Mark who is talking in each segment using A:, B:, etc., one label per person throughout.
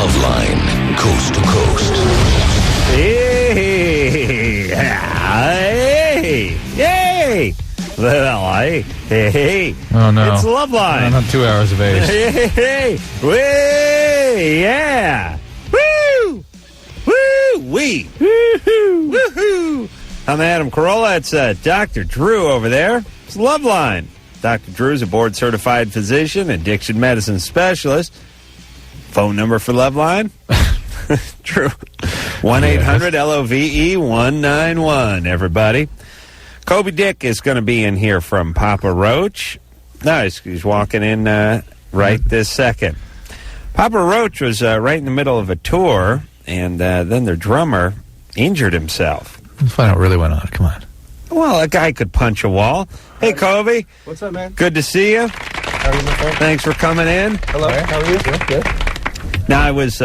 A: Loveline, coast to coast.
B: Hey, hey.
C: Oh, no.
B: It's Loveline.
C: I'm 2 hours of age.
B: Hey, way, yeah. Woo! Woo-wee. Woo-hoo. Woo-hoo. I'm Adam Carolla. It's Dr. Drew over there. It's Loveline. Dr. Drew's a board-certified physician, addiction medicine specialist. Phone number for Loveline? Drew. 1-800-LOVE-191, everybody. Kobe Dick is going to be in here from Papa Roach. No, he's walking in right this second. Papa Roach was right in the middle of a tour, and then their drummer injured himself.
C: Let's find out what really went on. Come on.
B: Well, a guy could punch a wall. Hey, Kobe.
D: What's up, man?
B: Good to see you.
D: How are you, my friend?
B: Thanks for coming in.
D: Hello. Right. How are you? Good.
B: Now, I was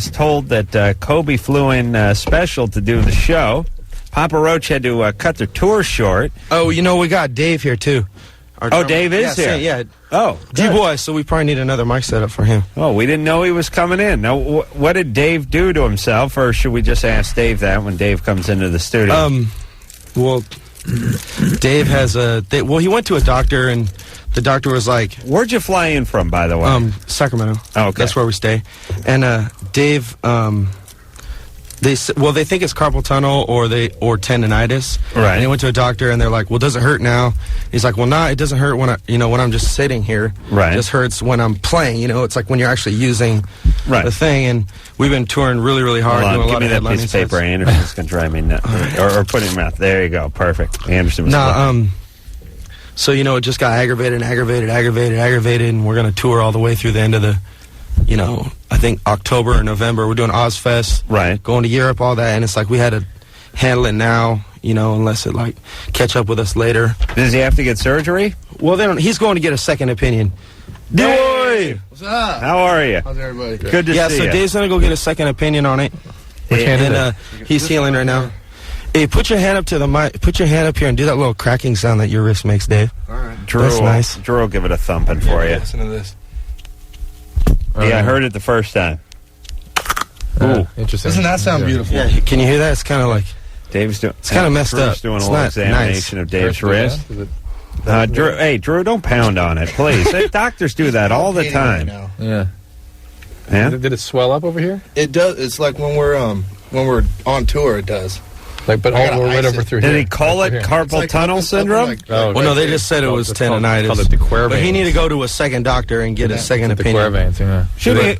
B: told that Kobe flew in special to do the show. Papa Roach had to cut their tour short.
D: Oh, you know, we got Dave here, too.
B: Dave is here?
D: Yeah.
B: Oh,
D: D-Boy, so we probably need another mic set up for him.
B: Oh, we didn't know he was coming in. Now, what did Dave do to himself, or should we just ask Dave that when Dave comes into the studio?
D: Well, Dave has he went to a doctor, and the doctor was like...
B: Where'd you fly in from, by the way?
D: Sacramento.
B: Oh, okay.
D: That's where we stay. And Dave, they think it's carpal tunnel or tendonitis.
B: Right.
D: And he went to a doctor, and they're like, "Well, does it hurt now?" He's like, "Well, nah, it doesn't hurt when I'm just sitting here.
B: Right.
D: It just hurts when I'm playing. It's like when you're actually using
B: right.
D: the thing." And we've been touring really, really hard.
B: Hold on,
D: doing a
B: give
D: lot
B: me
D: of
B: that piece of paper. Anderson's going to drive me nuts. Or put it in your mouth. There you go. Perfect. Anderson was
D: So, it just got aggravated, and we're going to tour all the way through the end of the, I think October or November. We're doing Ozfest.
B: Right.
D: Going to Europe, all that, and it's like we had to handle it now, unless it, catch up with us later.
B: Does he have to get surgery?
D: Well, he's going to get a second opinion.
B: Hey!
E: What's up?
B: How are you?
E: How's everybody?
B: Good to see you.
D: Yeah, so Dave's going to go get a second opinion on it.
C: Which hand is it?
D: He's healing right now. Hey, put your hand up to the mic. Put your hand up here and do that little cracking sound that your wrist makes, Dave.
E: All right.
B: Drew,
D: That's nice.
B: Drew will give it a thumping for you.
E: Listen to this.
B: Yeah, I heard it the first time. Ooh.
C: Interesting.
E: Doesn't that sound beautiful?
D: Yeah, can you hear that? It's kind of like...
B: Dave's doing.
D: It's kind of messed
B: Drew's
D: up.
B: doing
D: It's
B: a little
D: not
B: examination
D: nice.
B: of Dave's wrist. Drew, hey, Drew, don't pound on it, please. Doctors do that all the time.
C: Yeah.
B: Yeah.
C: Did it swell up over here?
E: It does. It's like when we're on tour, it does.
C: But
E: I gotta
C: right
E: ice
C: over
E: it.
C: through
B: Did
C: here.
B: he call it carpal tunnel syndrome?
C: Oh,
D: Well, no, they just said it was tendonitis.
C: Called it the quer
D: But he
C: veins.
D: needed to go to a second doctor and get a second
C: The quer
D: opinion.
C: veins, yeah.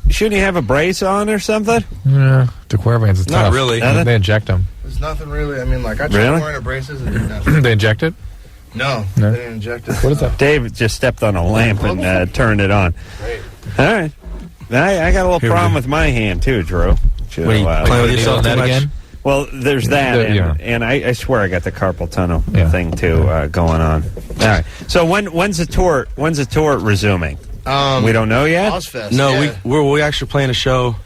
B: Shouldn't he have a brace on or something?
C: Yeah, the quer veins is
D: Not
C: tough.
D: really.
C: They inject them.
E: There's nothing really. I mean, I tried
B: Really?
E: wearing a braces and did nothing.
C: They inject it?
E: No,
C: No.
E: they didn't inject it.
C: What is that?
B: Dave just stepped on a lamp and turned it on.
E: Great.
B: All right. I got a little
D: Here we
B: problem
D: go.
B: with my hand, too, Drew.
D: What are you playing with yourself
C: that
D: too much?
C: again?
B: Well, there's that,
C: Yeah.
B: and I swear I got the carpal tunnel
C: Yeah.
B: thing, too, going on. All right. So when's the tour resuming? We don't know yet?
E: Ozfest.
D: No,
E: yeah.
D: we're actually playing a show.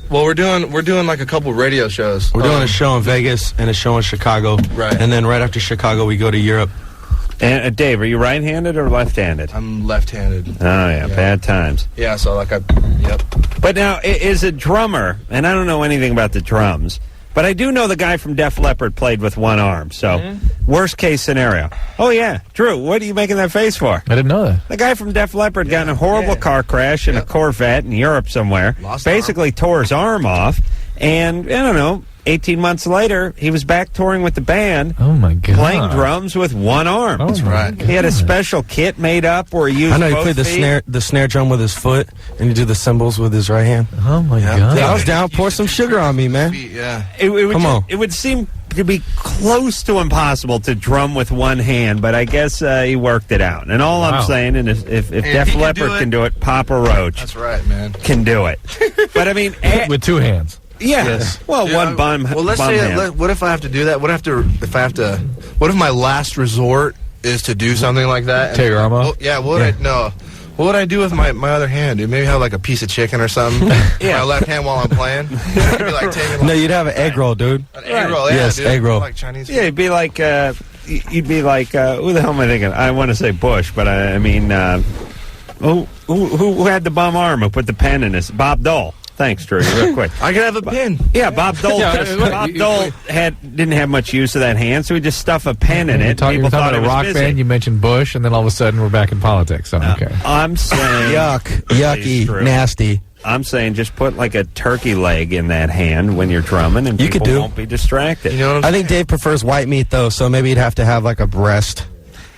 E: Well, we're doing like a couple radio shows.
D: We're doing a show in Vegas and a show in Chicago.
E: Right.
D: And then right after Chicago, we go to Europe.
B: And Dave, are you right-handed or left-handed?
E: I'm left-handed.
B: Oh, yeah, bad times.
E: Yeah, so yep.
B: But now, is a drummer, and I don't know anything about the drums, but I do know the guy from Def Leppard played with one arm, so worst-case scenario. Oh, yeah. Drew, what are you making that face for?
C: I didn't know that.
B: The guy from Def Leppard got in a horrible car crash in a Corvette in Europe somewhere,
E: Lost
B: basically tore his arm off, and, I don't know, 18 months later, he was back touring with the band,
C: Oh, my God.
B: playing drums with one arm.
C: Oh,
E: That's
C: my
E: right.
C: God.
B: He had a special kit made up where he used
D: I know he
B: both
D: played
B: feet.
D: the snare drum with his foot, and he do the cymbals with his right hand.
C: Oh, my God.
D: Yeah, I was down. Pour some sugar on me, man.
E: Yeah.
B: It would
D: Come on.
B: It would seem to be close to impossible to drum with one hand, but I guess he worked it out. And all
C: Wow.
B: I'm saying is if
E: if
B: Def
E: he can
B: Leppard
E: do it-
B: can do it, Papa Roach
E: That's right, man.
B: can do it. But I mean,
C: With 2 hands.
B: yeah.
E: Yes.
B: Well,
E: Yeah,
B: one bum.
E: Well, let's
B: bum
E: say,
B: hand.
E: what if I have to do that? What if my last resort is to do something like that?
C: Tear your arm off?
E: Well, yeah. What would I do with my other hand, dude? Maybe have like a piece of chicken or something.
B: Yeah.
E: My left hand while I'm playing. It'd be like taking
D: No, you'd have an egg roll, dude.
E: an egg roll. Yeah,
D: Yes,
E: dude.
D: egg roll.
E: Like Chinese.
B: Yeah, it'd be like you'd be like who the hell am I thinking? I want to say Bush, but I mean who had the bum arm? Who put the pen in his? Bob Dole. Thanks, Drew. Real quick.
E: I can have a pin.
B: Yeah, Bob Dole.
C: Yeah,
B: Bob Dole didn't have much use of that hand, so he just stuff a pen in it.
C: You're
B: People
C: talking
B: thought
C: about
B: it
C: a
B: was
C: rock
B: busy.
C: band. You mentioned Bush, and then all of a sudden we're back in politics. So, okay.
B: I'm saying
E: Yucky,
B: Drew.
E: nasty.
B: I'm saying just put like a turkey leg in that hand when you're drumming, and
E: You
B: people
E: could do.
B: won't be distracted.
E: You know what I think Dave prefers white meat, though, so maybe he'd have to have like a breast.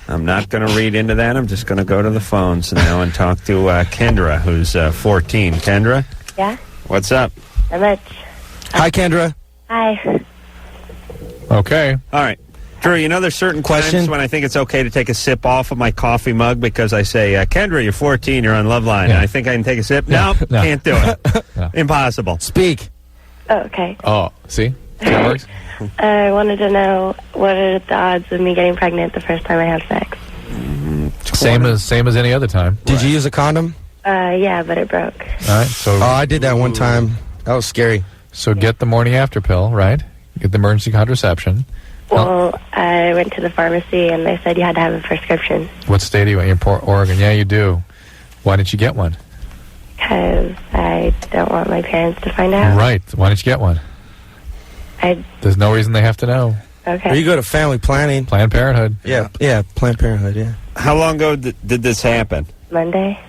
B: I'm not going to read into that. I'm just going to go to the phones now and talk to Kendra, who's 14. Kendra,
F: Yeah,
B: what's up?
F: not much.
E: Hi, Kendra.
F: Hi.
C: Okay.
B: All right. Drew, you know there's certain
E: Question?
B: times when I think it's okay to take a sip off of my coffee mug because I say, Kendra, you're 14, you're on Loveline.
C: Yeah.
B: And I think I can take a sip.
C: Yeah.
B: Nope,
C: No.
B: can't do it.
C: No.
B: Impossible.
E: Speak.
F: Oh, okay.
C: Oh, see? See how it works?
F: I wanted to know what are the odds of me getting pregnant the first time I have sex?
C: Same as any other time.
E: Did you use a condom?
F: Yeah, but it broke.
C: All right. So
E: Oh, I did that one time. That was scary.
C: so get the morning after pill, right? Get the emergency contraception.
F: Well, I went to the pharmacy and they said you had to have a prescription
C: What state are you in? You're in Oregon. Yeah, you do. Why didn't you get one?
F: because I don't want my parents to find out.
C: Right. Why didn't you get one? There's no reason they have to know.
F: Okay.
E: Or you go to family planning.
C: Planned Parenthood.
E: Yeah, Planned Parenthood, yeah.
B: How long ago did this happen?
F: Monday.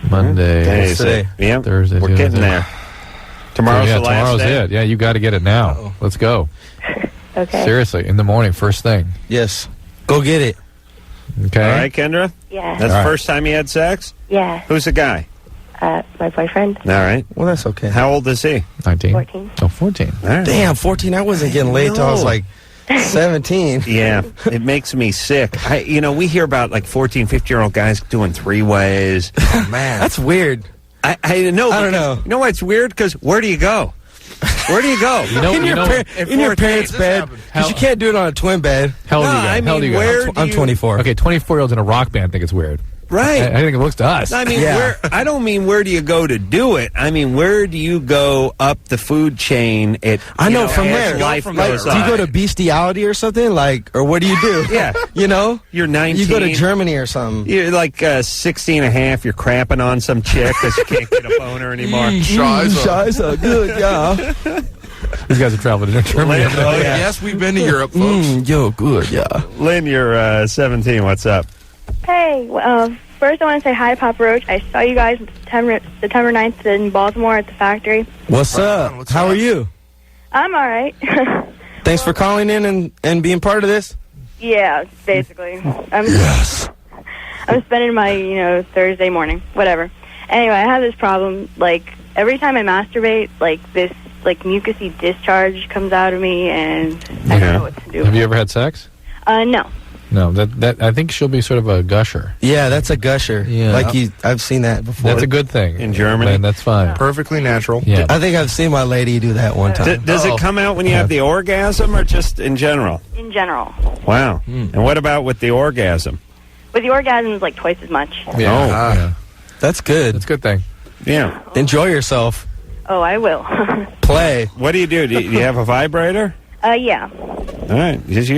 C: Monday.
B: Today's
E: today.
B: it. Yeah,
C: Thursday,
B: we're
C: Tuesday.
B: getting there. Tomorrow's
C: yeah,
B: the last
C: tomorrow's
B: day.
C: it. Yeah, you got to get it now.
E: Uh-oh.
C: Let's go.
F: Okay.
C: Seriously, in the morning, first thing.
E: Yes. Go get it.
C: Okay.
B: All right, Kendra?
F: Yeah.
B: That's
C: All
B: the
C: right.
B: first time you had sex?
F: Yeah.
B: Who's the guy?
F: My boyfriend.
B: All right.
E: Well, that's okay.
B: How old is he?
C: 19.
F: 14.
C: Oh, 14.
B: All right.
E: Damn, 14. I wasn't getting laid till I was
B: No.
E: like 17.
B: Yeah, it makes me sick. We hear about like 14, 15-year-old guys doing three-ways.
E: Oh, man. That's weird.
B: I know.
E: I don't
B: because-
E: know.
B: You know why it's weird? Because where do you go? Where do you go?
E: in your parents' bed. Because you can't do it on a twin bed.
C: How old
B: No,
C: are you guys?
B: I
C: How old are
B: mean,
C: you guys?
B: where-
E: I'm 24.
C: Okay, 24-year-olds in a rock band think it's weird.
B: Right.
C: I think it looks to us.
B: I mean,
E: Yeah.
B: I don't mean where do you go to do it. I mean, where do you go up the food chain?
E: I know from
B: as
E: where.
B: life
E: Like,
B: goes
E: do you go
B: on.
E: to bestiality or something? Like, or what do you do?
B: Yeah.
E: You know?
B: You're 19.
E: You go to Germany or something.
B: You're like 16 and a half. You're crapping on some chick because you can't get a boner anymore.
E: Scheiße. Good, yeah.
C: These guys are traveling to Germany.
B: Lynn, oh, yeah.
E: Yes, we've been to Europe, folks. Yo, good, yeah.
B: Lynn, you're 17. What's up?
G: Hey, first I want to say hi to Papa Roach. I saw you guys September 9th in Baltimore at the factory.
E: What's up? How are you?
G: I'm all right.
E: Thanks for calling in and being part of this.
G: Yeah, basically. I'm spending my, Thursday morning, whatever. Anyway, I have this problem. Like, every time I masturbate, like, this, mucusy discharge comes out of me, and I don't know what to do.
C: Have you ever had sex?
G: No.
C: No. That I think she'll be sort of a gusher.
E: Yeah, that's a gusher.
C: Yeah.
E: I've seen that before.
C: That's a good thing.
B: In Germany?
C: Lynn, that's fine.
E: Perfectly natural.
C: Yeah.
E: I think I've seen my lady do that one time.
B: Does it come out when you have the orgasm or just in general?
G: In general.
B: Wow. And what about with the orgasm?
G: With the orgasms, like, twice as much.
B: Oh.
C: Yeah.
E: That's good.
C: That's a good thing.
B: Yeah.
E: Enjoy yourself.
G: Oh, I will.
E: Play.
B: What do? Do you have a vibrator?
G: Yeah.
B: All right. Because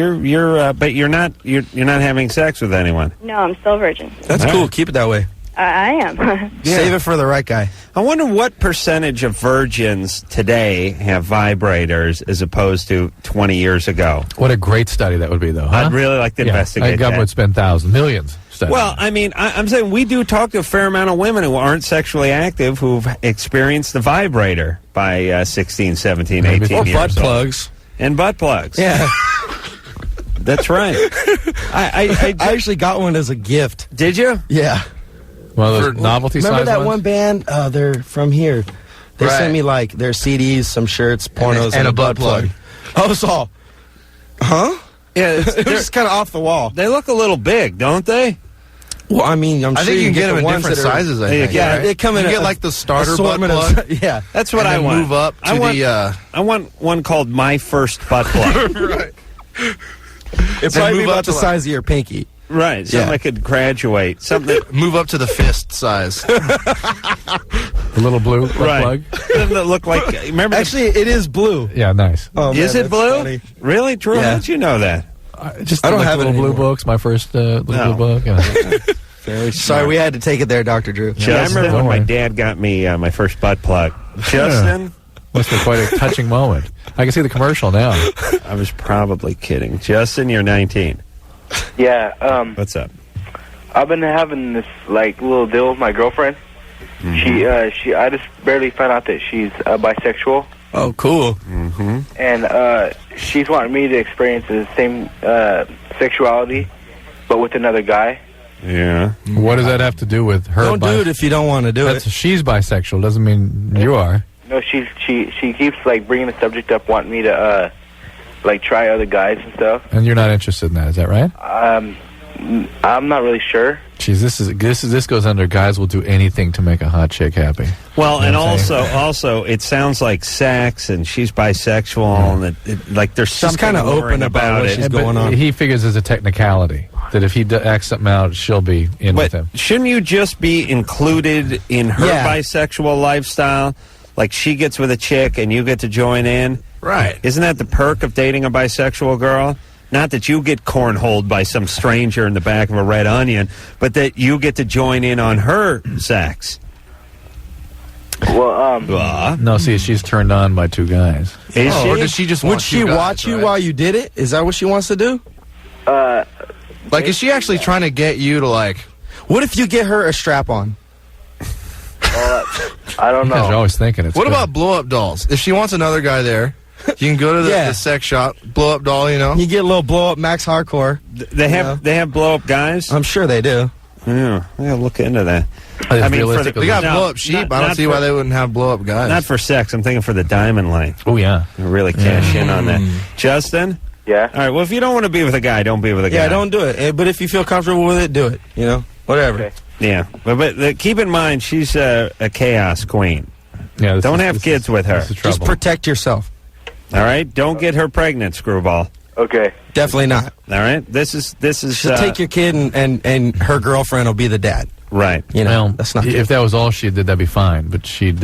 B: but you're not having sex with anyone.
G: No, I'm still a virgin.
E: That's
B: All
E: cool.
B: right.
E: Keep it that way.
G: I am.
B: Yeah.
E: Save it for the right guy.
B: I wonder what percentage of virgins today have vibrators as opposed to 20 years ago.
C: What a great study that would be, though. Huh?
B: I'd really like to investigate
C: The government
B: that.
C: would spend thousands, millions. Studying.
B: Well, I mean, I'm saying we do talk to a fair amount of women who aren't sexually active who've experienced the vibrator by 16, 17, 18
E: Or
B: years
E: butt
B: old.
E: plugs.
B: And butt plugs.
E: Yeah.
B: That's right. I
E: I actually got one as a gift.
B: did you?
E: Yeah.
C: one of those novelty
E: Remember
C: size
E: that
C: ones?
E: one band? They're from here. They
D: Right.
E: sent me like their CDs, some shirts, pornos,
D: and a butt plug.
E: Oh, it's all. Huh?
B: Yeah,
E: It was just kind of off the wall.
B: they look a little big, don't they?
E: Well, I mean, I'm
D: I
E: sure
D: think you can get
E: the
D: them in
E: ones
D: different
E: that are-
D: sizes, I
B: There you
D: think.
B: go.
E: Yeah,
D: right?
E: they come in.
D: You
E: a-
D: get like the starter butt
E: assortment of-
D: plug.
E: yeah.
B: That's what
D: and
B: I
D: then
B: want.
D: move up to
B: I want,
D: the...
B: I want one called My First Butt Plug.
D: right.
E: It's probably
D: move up
E: about
D: to
E: the
D: like-
E: size of your pinky.
B: Right, something
E: Yeah.
B: I could graduate. Something that,
D: Move up to the fist size.
C: The little blue butt
B: right.
C: plug.
B: Something that looked like. Remember?
E: Actually, it is blue.
C: Yeah, nice.
E: Oh,
B: is
E: man,
B: it
E: that's
B: blue?
E: funny.
B: Really, Drew?
E: Yeah.
B: How did you know that?
C: Just
E: I don't
C: like
E: have it
C: little blue
E: anymore.
C: books. My first little
B: No.
C: blue book. Yeah.
B: Very
D: Sorry, we had to take it there, Dr. Drew.
B: I remember when my dad got me my first butt plug. Justin?
C: Must be quite a touching moment. I can see the commercial now.
B: I was probably kidding. Justin, you're 19.
H: Yeah.
B: What's up?
H: I've been having this little deal with my girlfriend.
B: Mm-hmm.
H: I just barely found out that she's bisexual.
D: Oh, cool.
B: Mm-hmm.
H: And she's wanting me to experience the same sexuality, but with another guy.
B: Yeah.
C: What does that have to do with her?
D: Don't do it if you don't want to do it.
C: She's bisexual. Doesn't mean you are.
H: No, she keeps bringing the subject up, wanting me to try other guys and stuff.
C: And you're not interested in that, is that right?
H: I'm not really sure.
C: Jeez, this goes under guys will do anything to make a hot chick happy.
B: Well, and also, it sounds like sex, and she's bisexual, and there's something
D: kind of open about what she's going on.
C: He figures as a technicality that if he acts something out, she'll be in with him.
B: Shouldn't you just be included in her bisexual lifestyle? Like she gets with a chick, and you get to join in?
E: Right.
B: Isn't that the perk of dating a bisexual girl? Not that you get cornholed by some stranger in the back of a Red Onion, but that you get to join in on her sex.
H: Well,
C: no, see, she's turned on by two guys.
B: Is she?
E: Or does she just
D: Would
E: want
D: she
E: you guys,
D: watch you
E: right?
D: while you did it? Is that what she wants to do?
E: Is she actually trying to get you to
D: What if you get her a strap-on?
H: I don't
C: You guys are
H: know.
C: always thinking it's
E: What
C: good.
E: about blow-up dolls? If she wants another guy there, you can go to the sex shop, blow-up doll,
D: You get a little blow-up Max Hardcore.
B: They have blow-up guys?
D: I'm sure they do.
B: Yeah, I gotta look into that.
C: I mean, for the,
E: They got blow-up sheep. I don't see why they wouldn't have blow-up guys.
B: Not for sex. I'm thinking for the diamond line.
C: Oh, yeah.
B: Really cash in on that. Justin?
H: Yeah?
B: All right, well, if you don't want to be with a guy, don't be with a guy.
D: Yeah, don't do it. But if you feel comfortable with it, do it. Whatever.
H: Okay.
B: Yeah, but keep in mind, she's a chaos queen.
C: Yeah,
B: Don't have kids with her.
D: Just protect yourself.
B: All right? Don't get her pregnant, screwball.
H: Okay.
D: Definitely not.
B: All right? This is
D: She'll take your kid and her girlfriend will be the dad.
B: right.
D: That's not
C: if
D: good.
C: that was all she did, that'd be fine. But she'd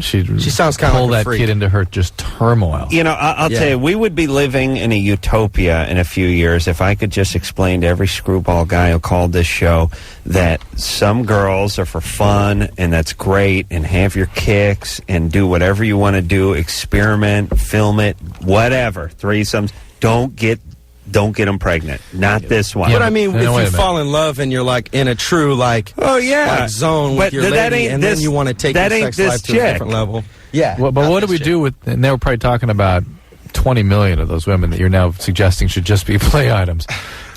D: She sounds kind of
C: pull
D: like a
C: that
D: freak.
C: kid into her just turmoil.
B: I'll tell you, we would be living in a utopia in a few years if I could just explain to every screwball guy who called this show that some girls are for fun, and that's great, and have your kicks, and do whatever you want to do, experiment, film it, whatever, threesomes. Don't get them pregnant. Not this one.
D: But I mean,
C: No,
D: if
C: wait a
D: you
C: minute.
D: fall in love and you're in a true zone with your lady, and then you want to take your sex life to a different level. Yeah.
C: Well, but what do we do with? And they were probably talking about 20 million of those women that you're now suggesting should just be play items.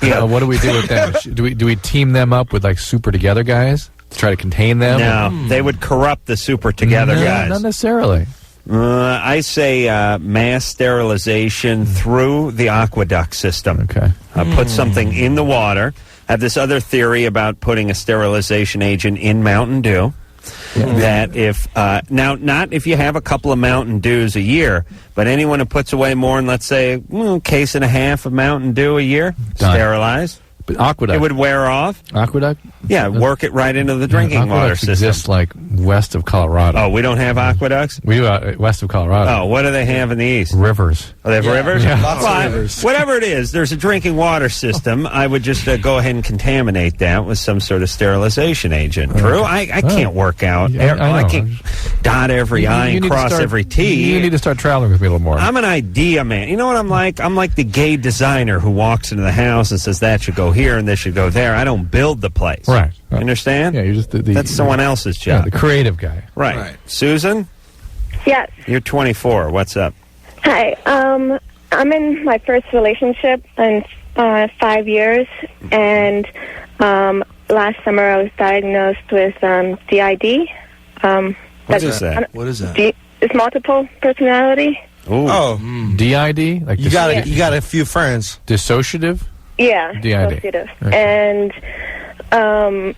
C: What do we do with them? Do we team them up with super together guys to try to contain them?
B: No, they would corrupt the super together guys.
C: Not necessarily.
B: I say mass sterilization through the aqueduct system.
C: Okay.
B: Put something in the water. I have this other theory about putting a sterilization agent in Mountain Dew. That if not if you have a couple of Mountain Dews a year, but anyone who puts away more than, let's say, case and a half of Mountain Dew a year,
C: Done.
B: sterilized.
C: But aqueduct.
B: It would wear off.
C: Aqueduct?
B: Yeah, work it right into the drinking water
C: Aqueducts
B: system.
C: exist west of Colorado.
B: Oh, we don't have aqueducts?
C: We do west of Colorado.
B: Oh, what do they have in the east?
C: Rivers.
B: Oh, they have rivers?
C: Yeah.
D: Lots of rivers.
B: Whatever it is, there's a drinking water system. I would just go ahead and contaminate that with some sort of sterilization agent. Drew, I can't work out.
C: Yeah, I
B: I
C: know.
B: can't dot every I and
C: need to
B: cross
C: start-
B: every T.
C: You need to start traveling with me a little more.
B: I'm an idea man. You know what I'm like? I'm like the gay designer who walks into the house and says that should go here and this should go there. I don't build the place.
C: Right.
B: You understand?
C: Yeah, you're just
B: That's someone else's
C: Yeah,
B: job.
C: the creative guy.
B: Right. Susan,
F: Yes.
B: you're 24. What's up?
F: Hi. I'm in my first relationship in 5 years, and last summer I was diagnosed with DID.
B: What is that?
E: What is that?
F: It's multiple personality.
B: Ooh.
D: Oh,
C: DID? Like
D: you got a few friends.
C: dissociative?
F: Yeah.
C: DID.
F: Dissociative.
C: Okay.
F: And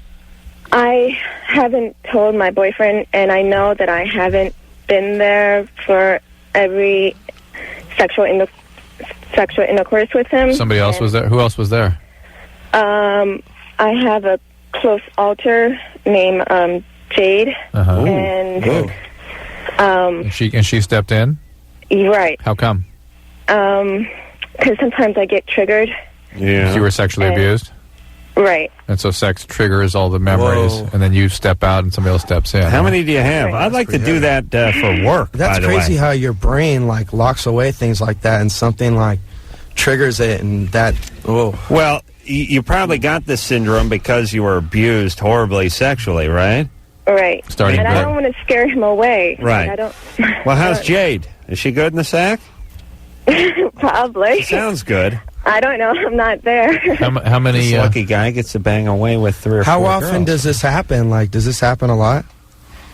F: I haven't told my boyfriend, and I know that I haven't been there for every sexual intercourse with him.
C: Somebody else was there? Who else was there?
F: I have a close alter named Jade,
C: Uh-huh.
F: and
C: And she stepped in?
F: you're right.
C: How come?
F: Because sometimes I get triggered.
B: Yeah.
C: You were sexually
F: And-
C: abused?
F: Right.
C: And so sex triggers all the memories,
D: Whoa.
C: and then you step out and somebody else steps in.
B: How many do you have?
F: Right.
B: I'd like to do that for work,
D: That's
B: by the
D: crazy
B: way.
D: how your brain like locks away things like that, and something like triggers it, and that. Oh,
B: Well, you probably got this syndrome because you were abused horribly sexually, right?
F: Right.
C: Starting
F: and I
C: with-
F: don't want to scare him away.
B: Right.
F: I don't.
B: Well, how's Jade? Is she good in the sack?
F: Probably.
B: Sounds good.
F: I don't know. I'm not there.
C: How many?
B: This lucky guy gets to bang away with 3 or 4
D: how often
B: girls.
D: does this happen? Like, does this happen a lot?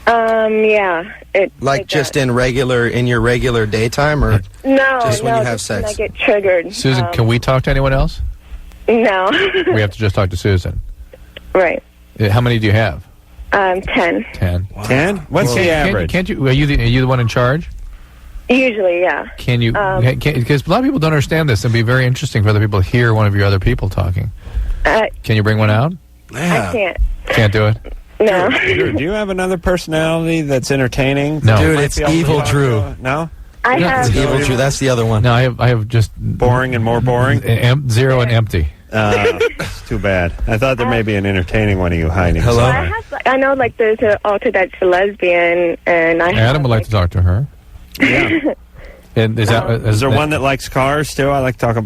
F: Yeah.
D: Like just in your regular daytime, or
F: No,
D: just when
F: no,
D: you have
F: just when
D: sex?
F: I get triggered.
C: Susan, can we talk to anyone else?
F: No.
C: We have to just talk to Susan.
F: Right.
C: How many do you have?
F: 10.
C: 10.
B: 10? What's the average?
C: Can't you? Are you the one in charge?
F: Usually, yeah.
C: Can you? Because a lot of people don't understand this. It'd be very interesting for other people to hear one of your other people talking. Can you bring one out?
F: I can't.
C: Can't do it.
F: No.
B: Drew, do you have another personality that's entertaining?
C: No.
D: Dude,
B: Might
D: it's
B: be able to
D: Evil
B: talk
D: Drew.
B: to? No?
F: I
C: Yeah,
F: have.
D: Evil Drew. That's the other one.
C: No, I have just
B: Boring and more boring?
C: zero and empty.
B: It's too bad. I thought there may be an entertaining one of you hiding.
D: Hello?
F: Well,
B: somewhere.
F: I know, like, there's an alter that's a lesbian, and I have,
C: Adam would like to talk to her.
B: Yeah.
C: And is that
B: Is there one that likes cars, too? I like to talk to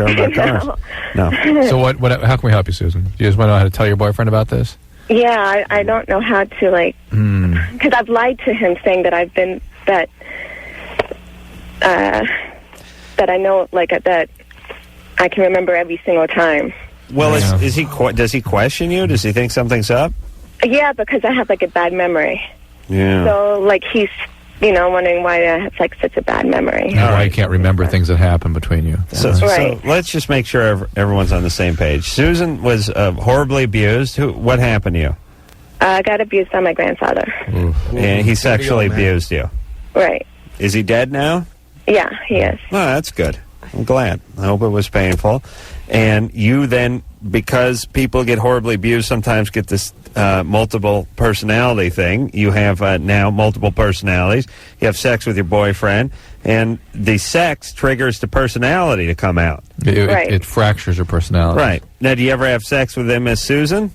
B: her about cars. No.
C: So what? How can we help you, Susan? Do you just want to know how to tell your boyfriend about this?
F: Yeah, I don't know how to, like, because I've lied to him saying that I've been, that I know, like, that I can remember every single time.
B: Well,
C: Yeah.
B: does he question you? Does he think something's up?
F: Yeah, because I have, like, a bad memory.
B: Yeah.
F: So, like, he's, wondering why I have, like, such a bad memory.
C: And why you can't remember things that happen between you?
B: So
F: Right.
B: let's just make sure everyone's on the same page. Susan was horribly abused. What happened to you?
F: I got abused by my grandfather.
B: And he sexually
D: man.
B: abused you.
F: Right.
B: Is he dead now?
F: Yeah, he is.
B: Oh, that's good. I'm glad. I hope it was painful. And you then, because people get horribly abused, sometimes get this multiple personality thing. You have now multiple personalities. You have sex with your boyfriend, and the sex triggers the personality to come out.
F: Right.
C: It fractures your personality.
B: Right. Now, do you ever have sex with him as Susan?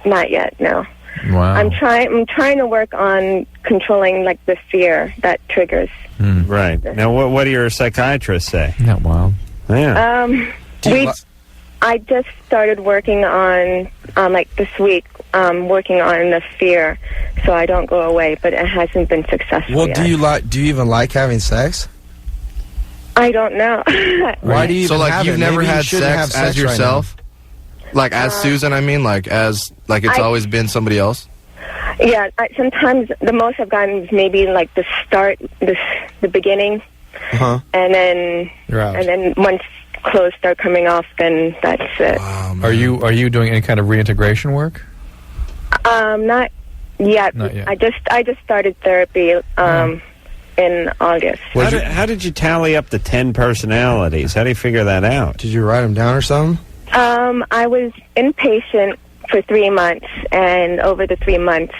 F: Not yet, no.
C: Wow.
F: I'm trying to work on controlling, like, the fear that triggers.
B: Right. Now, what do your psychiatrists say?
C: Isn't that wild?
B: Yeah.
F: I just started working on, like, this week, working on the fear, so I don't go away. But it hasn't been successful
D: Well,
F: yet.
D: do you even like having sex?
F: I don't know.
D: Why do you
E: So
D: even
E: like
D: have
E: you've
D: it?
E: never
D: Maybe you
E: had
D: shouldn't have
E: sex as
D: right
E: yourself? Like as Susan, I mean, like it's
F: I-
E: always been somebody else.
F: Yeah, sometimes the most I've gotten is maybe like the start, the beginning,
D: now.
F: and then
C: You're out.
F: and then once clothes start coming off, then that's it.
C: Are you doing any kind of reintegration work?
F: Not yet.
C: Not yet.
F: I just started therapy in August.
B: How did you tally up the 10 personalities? How do you figure that out?
D: Did you write them down or something?
F: I was inpatient for 3 months, and over the 3 months,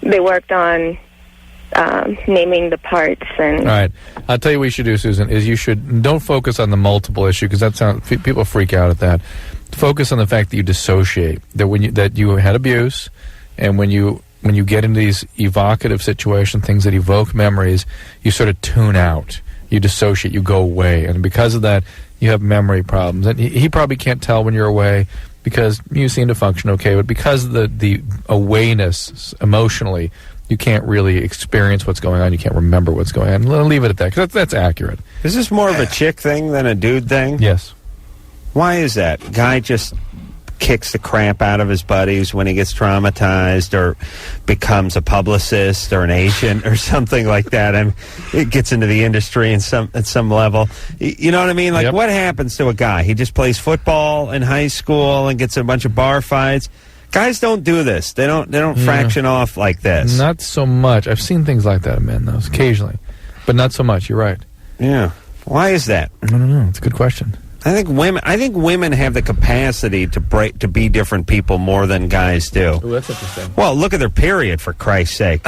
F: they worked on naming the parts. And
C: All right. I'll tell you what you should do, Susan, is you don't focus on the multiple issue, because people freak out at that. Focus on the fact that you dissociate, that you had abuse, and when you get into these evocative situations, things that evoke memories, you sort of tune out. You dissociate, you go away. And because of that, you have memory problems. And he probably can't tell when you're away because you seem to function okay, but because of the awayness emotionally, you can't really experience what's going on. You can't remember what's going on. I'll leave it at that, because that's accurate.
B: Is this more of a chick thing than a dude thing?
C: Yes.
B: Why is that? Guy just kicks the crap out of his buddies when he gets traumatized or becomes a publicist or an agent or something like that. I mean, it gets into the industry at some level. You know what I mean? Like,
C: Yep.
B: What happens to a guy? He just plays football in high school and gets in a bunch of bar fights. Guys don't do this. They don't fraction off like this.
C: Not so much. I've seen things like that in men, though, occasionally. But not so much. You're right.
B: Yeah. Why is that?
C: I don't know. It's a good question.
B: I think women have the capacity to be different people more than guys do.
C: Oh, that's interesting.
B: Well, look at their period, for Christ's sake.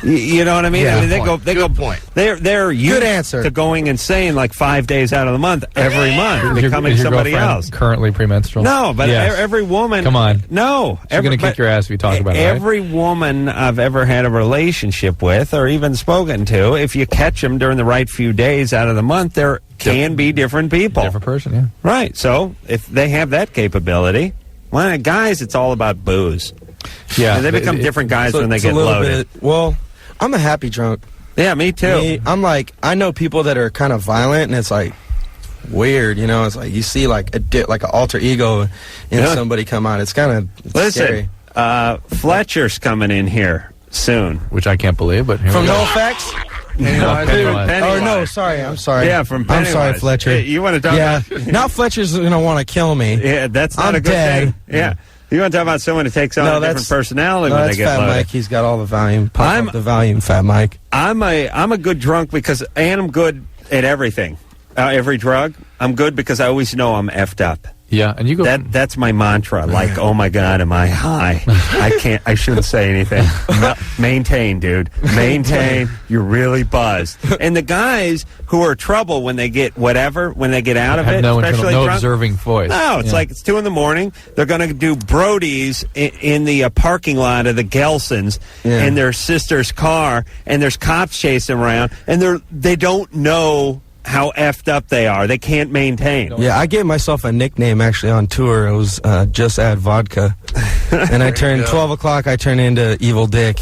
B: You know what I mean?
E: Yeah,
B: I mean, they
E: good
B: go.
E: point.
B: They're used
E: answer.
B: to going insane like 5 days out of the month, every month, becoming
C: Is your
B: somebody
C: girlfriend
B: else.
C: currently premenstrual?
B: No, but
C: Yes.
B: every woman.
C: Come on.
B: No,
C: She's going to kick your ass if you talk about it. Right?
B: Every woman I've ever had a relationship with, or even spoken to, if you catch them during the right few days out of the month, there can be different people.
C: Different person, yeah.
B: Right. So if they have that capability, well, guys, it's all about booze.
C: Yeah,
B: They become different guys when they
D: It's a
B: get
D: little
B: loaded.
D: bit- well, I'm a happy drunk.
B: Yeah, me too.
D: I'm like, I know people that are kind of violent, and it's like weird, you know. It's like you see like like an alter ego in
B: Yeah.
D: somebody come out. It's kind of
B: Listen,
D: scary.
B: Fletcher's coming in here soon.
C: Which I can't believe, but here
D: From
C: we go.
D: No Effects.
C: Pennywise.
D: Oh no, sorry, I'm sorry.
B: Yeah, from
D: I'm
B: Pennywise.
D: sorry, Fletcher.
B: Hey, you want to talk
D: Yeah,
B: about...
D: now Fletcher's gonna want to kill me.
B: Yeah, that's not
D: I'm
B: a good
D: dead.
B: thing. Yeah. You want to talk about someone who takes on a different personality
D: No,
B: when
D: that's
B: they get
D: Fat
B: loaded.
D: Mike. He's got all the volume. Pop
B: I'm-
D: up the volume, Fat Mike.
B: I'm a good drunk because, and I'm good at everything. Every drug, I'm good because I always know I'm effed up.
C: Yeah, and you go.
B: That's my mantra. Like, oh my God, am I high? I shouldn't say anything. No, maintain, dude. Maintain. You're really buzzed. And the guys who are trouble when they get whatever, when they get out of
C: have
B: it,
C: no
B: especially
C: no
B: drunk.
C: observing voice.
B: No, it's like it's 2 a.m. They're going to do Brody's in the parking lot of the Gelsons in their sister's car, and there's cops chasing around, and they don't know how effed up they are. They can't maintain.
D: Yeah, I gave myself a nickname actually on tour. It was Just Add Vodka. And I turned 12 o'clock, I turned into Evil Dick.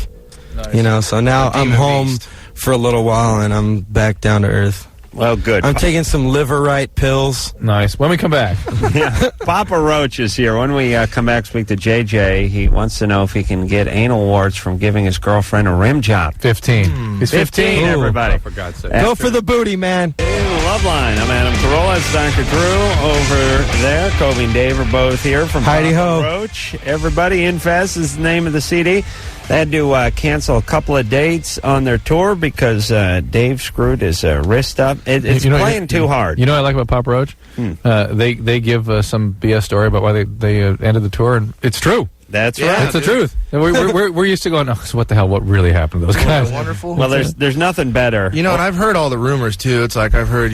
C: Nice.
D: You know, so now I'm
E: Demon
D: home
E: Beast.
D: for a little while and I'm back down to earth.
B: Well, good.
D: I'm taking some liver right pills.
C: Nice. When we come back,
B: Yeah. Papa Roach is here. When we come back, speak to JJ. He wants to know if he can get anal warts from giving his girlfriend a rim job.
C: 15. He's
B: 15, everybody.
C: Oh, for God's sake.
D: Go for the booty, man.
B: Loveline. I'm Adam Carolla. It's Dr. Drew over there. Kobe and Dave are both here from
D: Heidi
B: Papa
D: ho.
B: Roach. Everybody, Infest is the name of the CD. They had to cancel a couple of dates on their tour because Dave screwed his wrist up. It's playing too hard.
C: You know what I like about Papa Roach? They give some BS story about why they ended the tour, and it's true.
B: That's
E: Yeah,
B: right.
C: It's the truth. And we're used to going, oh, so what the hell? What really happened to those guys?
E: Wonderful.
B: Well, there's nothing better.
E: You know, and I've heard all the rumors too. It's like I've heard,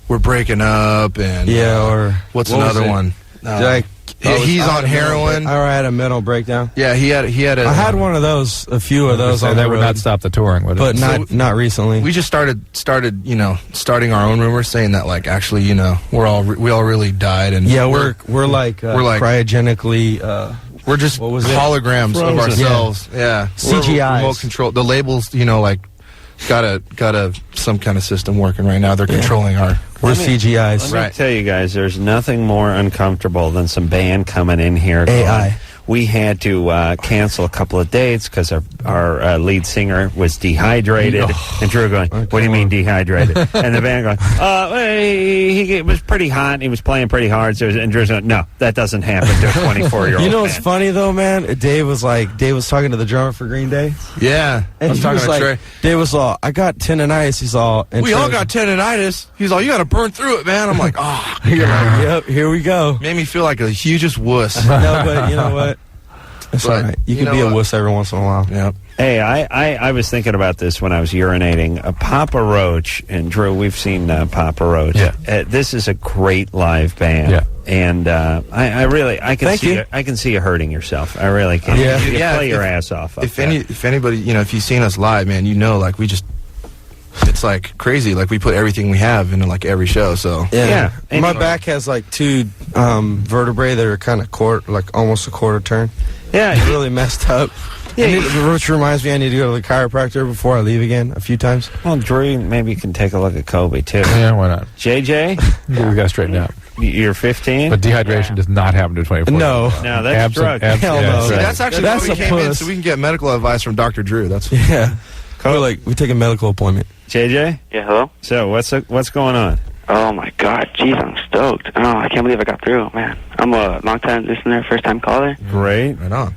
E: we're breaking up, and
D: Or
E: what's
D: what was
E: another
D: it?
E: one?
D: Like,
E: He's on heroin.
D: Or I had a mental breakdown.
E: Yeah, he had a.
D: I had one of those, a few of those on
C: that
D: the
C: would
D: road,
C: not stop the touring, would it?
D: but not recently.
E: We just starting our own rumors saying that like actually we all really died, and
D: Yeah, we're like cryogenically
E: we're just
D: what was it?
E: holograms of
B: Frozen.
E: ourselves. Yeah,
D: CGIs.
E: remote control. The labels, got a some kind of system working right now. They're controlling our.
D: we're CGIs.
B: Let me tell you guys, there's nothing more uncomfortable than some band coming in here.
D: AI.
B: going, we had to cancel a couple of dates because our lead singer was dehydrated. And Drew going, what do you mean dehydrated? And the band going, he was pretty hot. And he was playing pretty hard. So and Drew's going, no, that doesn't happen to a 24-year-old
D: You know what's
B: man.
D: funny though, man? Dave was talking to the drummer for Green Day,
E: Yeah, I
D: and
E: was
D: he
E: talking
D: was
E: to
D: like,
E: Trey.
D: Dave was all, I got tendonitis. He's all, and
E: We
D: Trey
E: all
D: was
E: got tendonitis. He's like, you got to burn through it, man. I'm like, oh,
D: like, yep, here we go.
E: made me feel like a hugest wuss.
D: No, but you know what? It's
E: But
D: all right. You
E: you
D: can
E: know
D: be a
E: what?
D: wuss every once in a while.
E: Yep.
B: Hey, I was thinking about this when I was urinating. Papa Roach, and Drew, we've seen Papa Roach.
C: Yeah.
B: This is a great live band.
C: Yeah.
B: And I can
D: Thank
B: see
D: you.
B: I can see you hurting yourself. I really can.
D: Yeah.
B: You
E: Yeah,
B: play your
E: if-
B: ass off. up
E: If
B: there.
E: anybody, if you've seen us live, man, like we just, it's like crazy. Like we put everything we have into like every show. So
B: Yeah. And-
D: My back has like two vertebrae that are kind of like almost a quarter turn.
B: Yeah.
D: It's really messed up.
B: Yeah,
D: Which reminds me, I need to go to the chiropractor before I leave again a few times.
B: Well, Drew, maybe you can take a look at Kobe too.
C: Yeah, why not?
B: JJ,
C: We got to straighten out.
B: you're 15.
C: But dehydration does not happen to 24.
D: No.
B: No, that's drugs.
D: Hell no.
E: See,
C: right.
E: that's actually
D: That's
E: why we
D: a
E: came in,
D: puss.
E: so we can get medical advice from Dr. Drew. That's
D: Yeah. We take a medical appointment.
B: JJ,
H: Yeah, hello?
B: so what's going on?
H: Oh, my God. Jeez, I'm stoked. Oh, I can't believe I got through, man. I'm a long-time listener, first-time caller.
B: Great.
E: right on.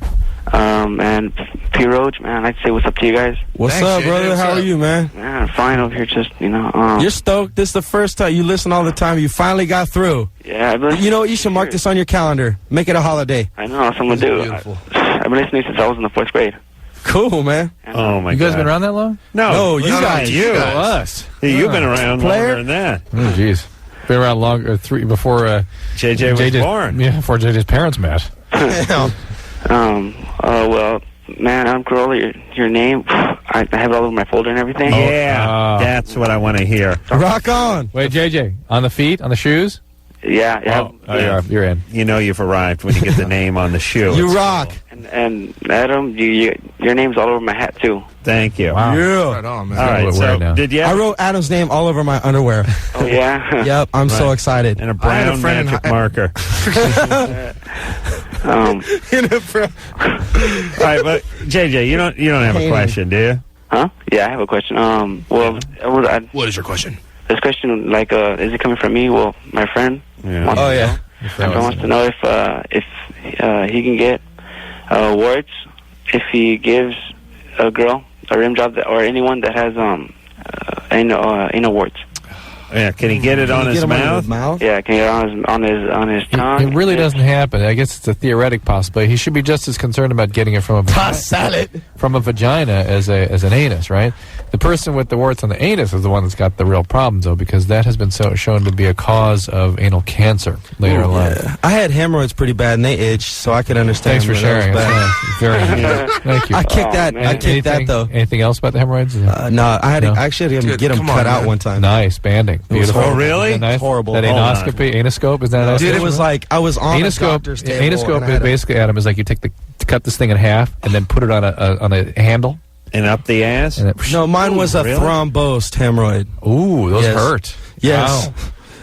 H: And P. Roach, man, I'd say what's up to you guys.
D: What's
E: Thanks,
D: up,
E: JJ.
D: brother?
E: What's
D: How
E: up?
D: are you, man?
H: Man, I'm fine over here, just,
D: You're stoked. This is the first time you listen all the time. You finally got through.
H: yeah, I've been listening.
D: You know what? You should mark this on your calendar. Make it a holiday.
H: I know, that's what I'm going to do.
E: Beautiful.
H: I've been listening since I was in the 4th grade.
D: Cool, man.
B: Oh my
C: You guys
B: God.
C: been around that long?
B: No,
D: you
B: no,
D: guys.
B: You.
C: Us.
B: Hey, you've been around longer than that.
C: Oh, jeez. Been around longer, before
B: JJ was
C: JJ's
B: born.
C: Yeah, before JJ's parents met.
H: Well, man, I'm Carolla. Your name, I have it all over my folder and everything.
B: Yeah, that's what I want to hear.
D: Rock on.
C: Wait, JJ, on the feet, on the shoes?
H: Yeah.
C: You're in.
B: You know you've arrived when you get the name on the shoe.
D: You rock.
H: And Adam, your name's all over my hat too.
B: Thank you.
C: Wow.
D: Yeah.
E: Right on, man.
B: All right,
C: What we're
B: so
C: wearing now.
B: did you
D: I
B: ever,
D: wrote Adam's name all over my underwear.
H: Oh yeah.
D: Yep, I'm so
B: Right.
D: excited.
B: and a
E: I had a
B: brown
E: friend in
B: magic
E: hi-
B: marker?
H: Um,
B: All right, but JJ, you don't have a
D: Painting.
B: question, do you?
H: huh? Yeah, I have a question.
E: What is your question?
H: This question, like, is it coming from me? Well, my friend.
B: Yeah.
H: wants
D: Oh,
H: to
D: yeah.
H: know. My friend wants to know if he can get awards if he gives a girl a rim job or anyone that has anal warts.
B: Yeah, can he get it on his mouth?
H: Yeah, can he get it on his tongue?
C: It really doesn't happen. I guess it's a theoretic possibility. He should be just as concerned about getting it from a vagina as an anus, right? The person with the warts on the anus is the one that's got the real problems, though, because that has been shown to be a cause of anal cancer later in life.
D: I had hemorrhoids pretty bad, and they itched, so I could understand.
C: Thanks for
D: when that was
C: sharing.
D: bad.
C: That's very Thank you.
D: I kicked that.
H: man.
D: I kicked that though.
C: Anything else about the hemorrhoids?
D: No, I had
C: No.
D: to actually
E: Dude,
D: get them
E: come
D: cut
E: on,
D: out
E: man.
D: one time.
C: Nice banding.
D: It was
C: Beautiful.
D: horrible.
B: Really?
C: Isn't that nice?
D: Horrible.
C: That
B: Hold on.
C: anoscopy, anoscope, is that
D: Dude, it was like I was on a
C: anoscope.
D: doctor's table.
C: Anoscope
D: and I
C: is
D: had a-
C: basically, Adam, is like you cut this thing in half and then put it on a handle.
B: And up the ass?
C: And then,
D: No, mine was a
B: Really?
D: thrombosed hemorrhoid.
C: ooh, those
D: Yes.
C: hurt.
D: Yes.
C: Wow.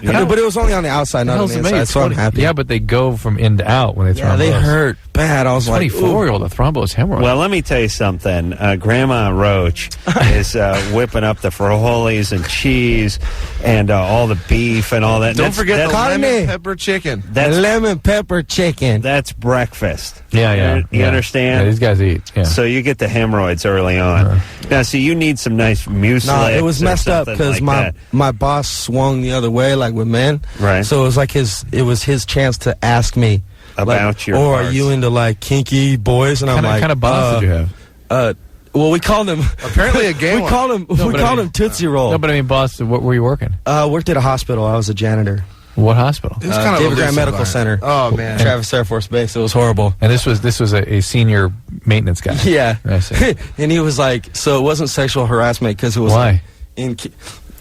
B: Yeah.
D: But it was only on the outside, not on the inside, so I'm happy.
C: Yeah, but they go from in to out when they
D: Yeah, they
C: thrombose.
D: hurt bad. I was like,
C: 24-year-old, a thrombose hemorrhoid.
B: Well, let me tell you something. Grandma Roach is whipping up the frijoles and cheese and all the beef and all that.
E: Don't forget the
D: Carne.
E: lemon pepper chicken.
B: That's
D: lemon pepper chicken.
B: that's breakfast.
C: yeah.
B: You
C: Yeah,
B: understand?
C: these guys eat. Yeah.
B: So you get the hemorrhoids early on. Now, see, you need some nice mucilage.
D: No, it was messed up because
B: like
D: my boss swung the other way, like with men.
B: Right.
D: So it was like his chance to ask me
B: About
D: like,
B: your
D: or are
B: parts.
D: you into like kinky boys? And I'm
C: What
D: like,
C: kind of boss did you have?
D: Well, we called him.
E: Apparently a gay
D: we
E: one.
D: called him.
C: No,
D: we
C: but I
D: called
C: mean-
D: him Tootsie Roll.
C: No, but I mean, boss, what were you working?
D: Worked at a hospital. I was a janitor.
C: What hospital?
E: It was kind of
D: David
E: a
D: Grant
E: loose
D: Medical
E: environment.
D: Center.
E: Oh, man.
D: Travis Air Force Base. It was horrible.
C: And this was a senior maintenance guy.
D: Yeah.
C: I see.
D: And he was like, so it wasn't sexual harassment because it was
C: Why?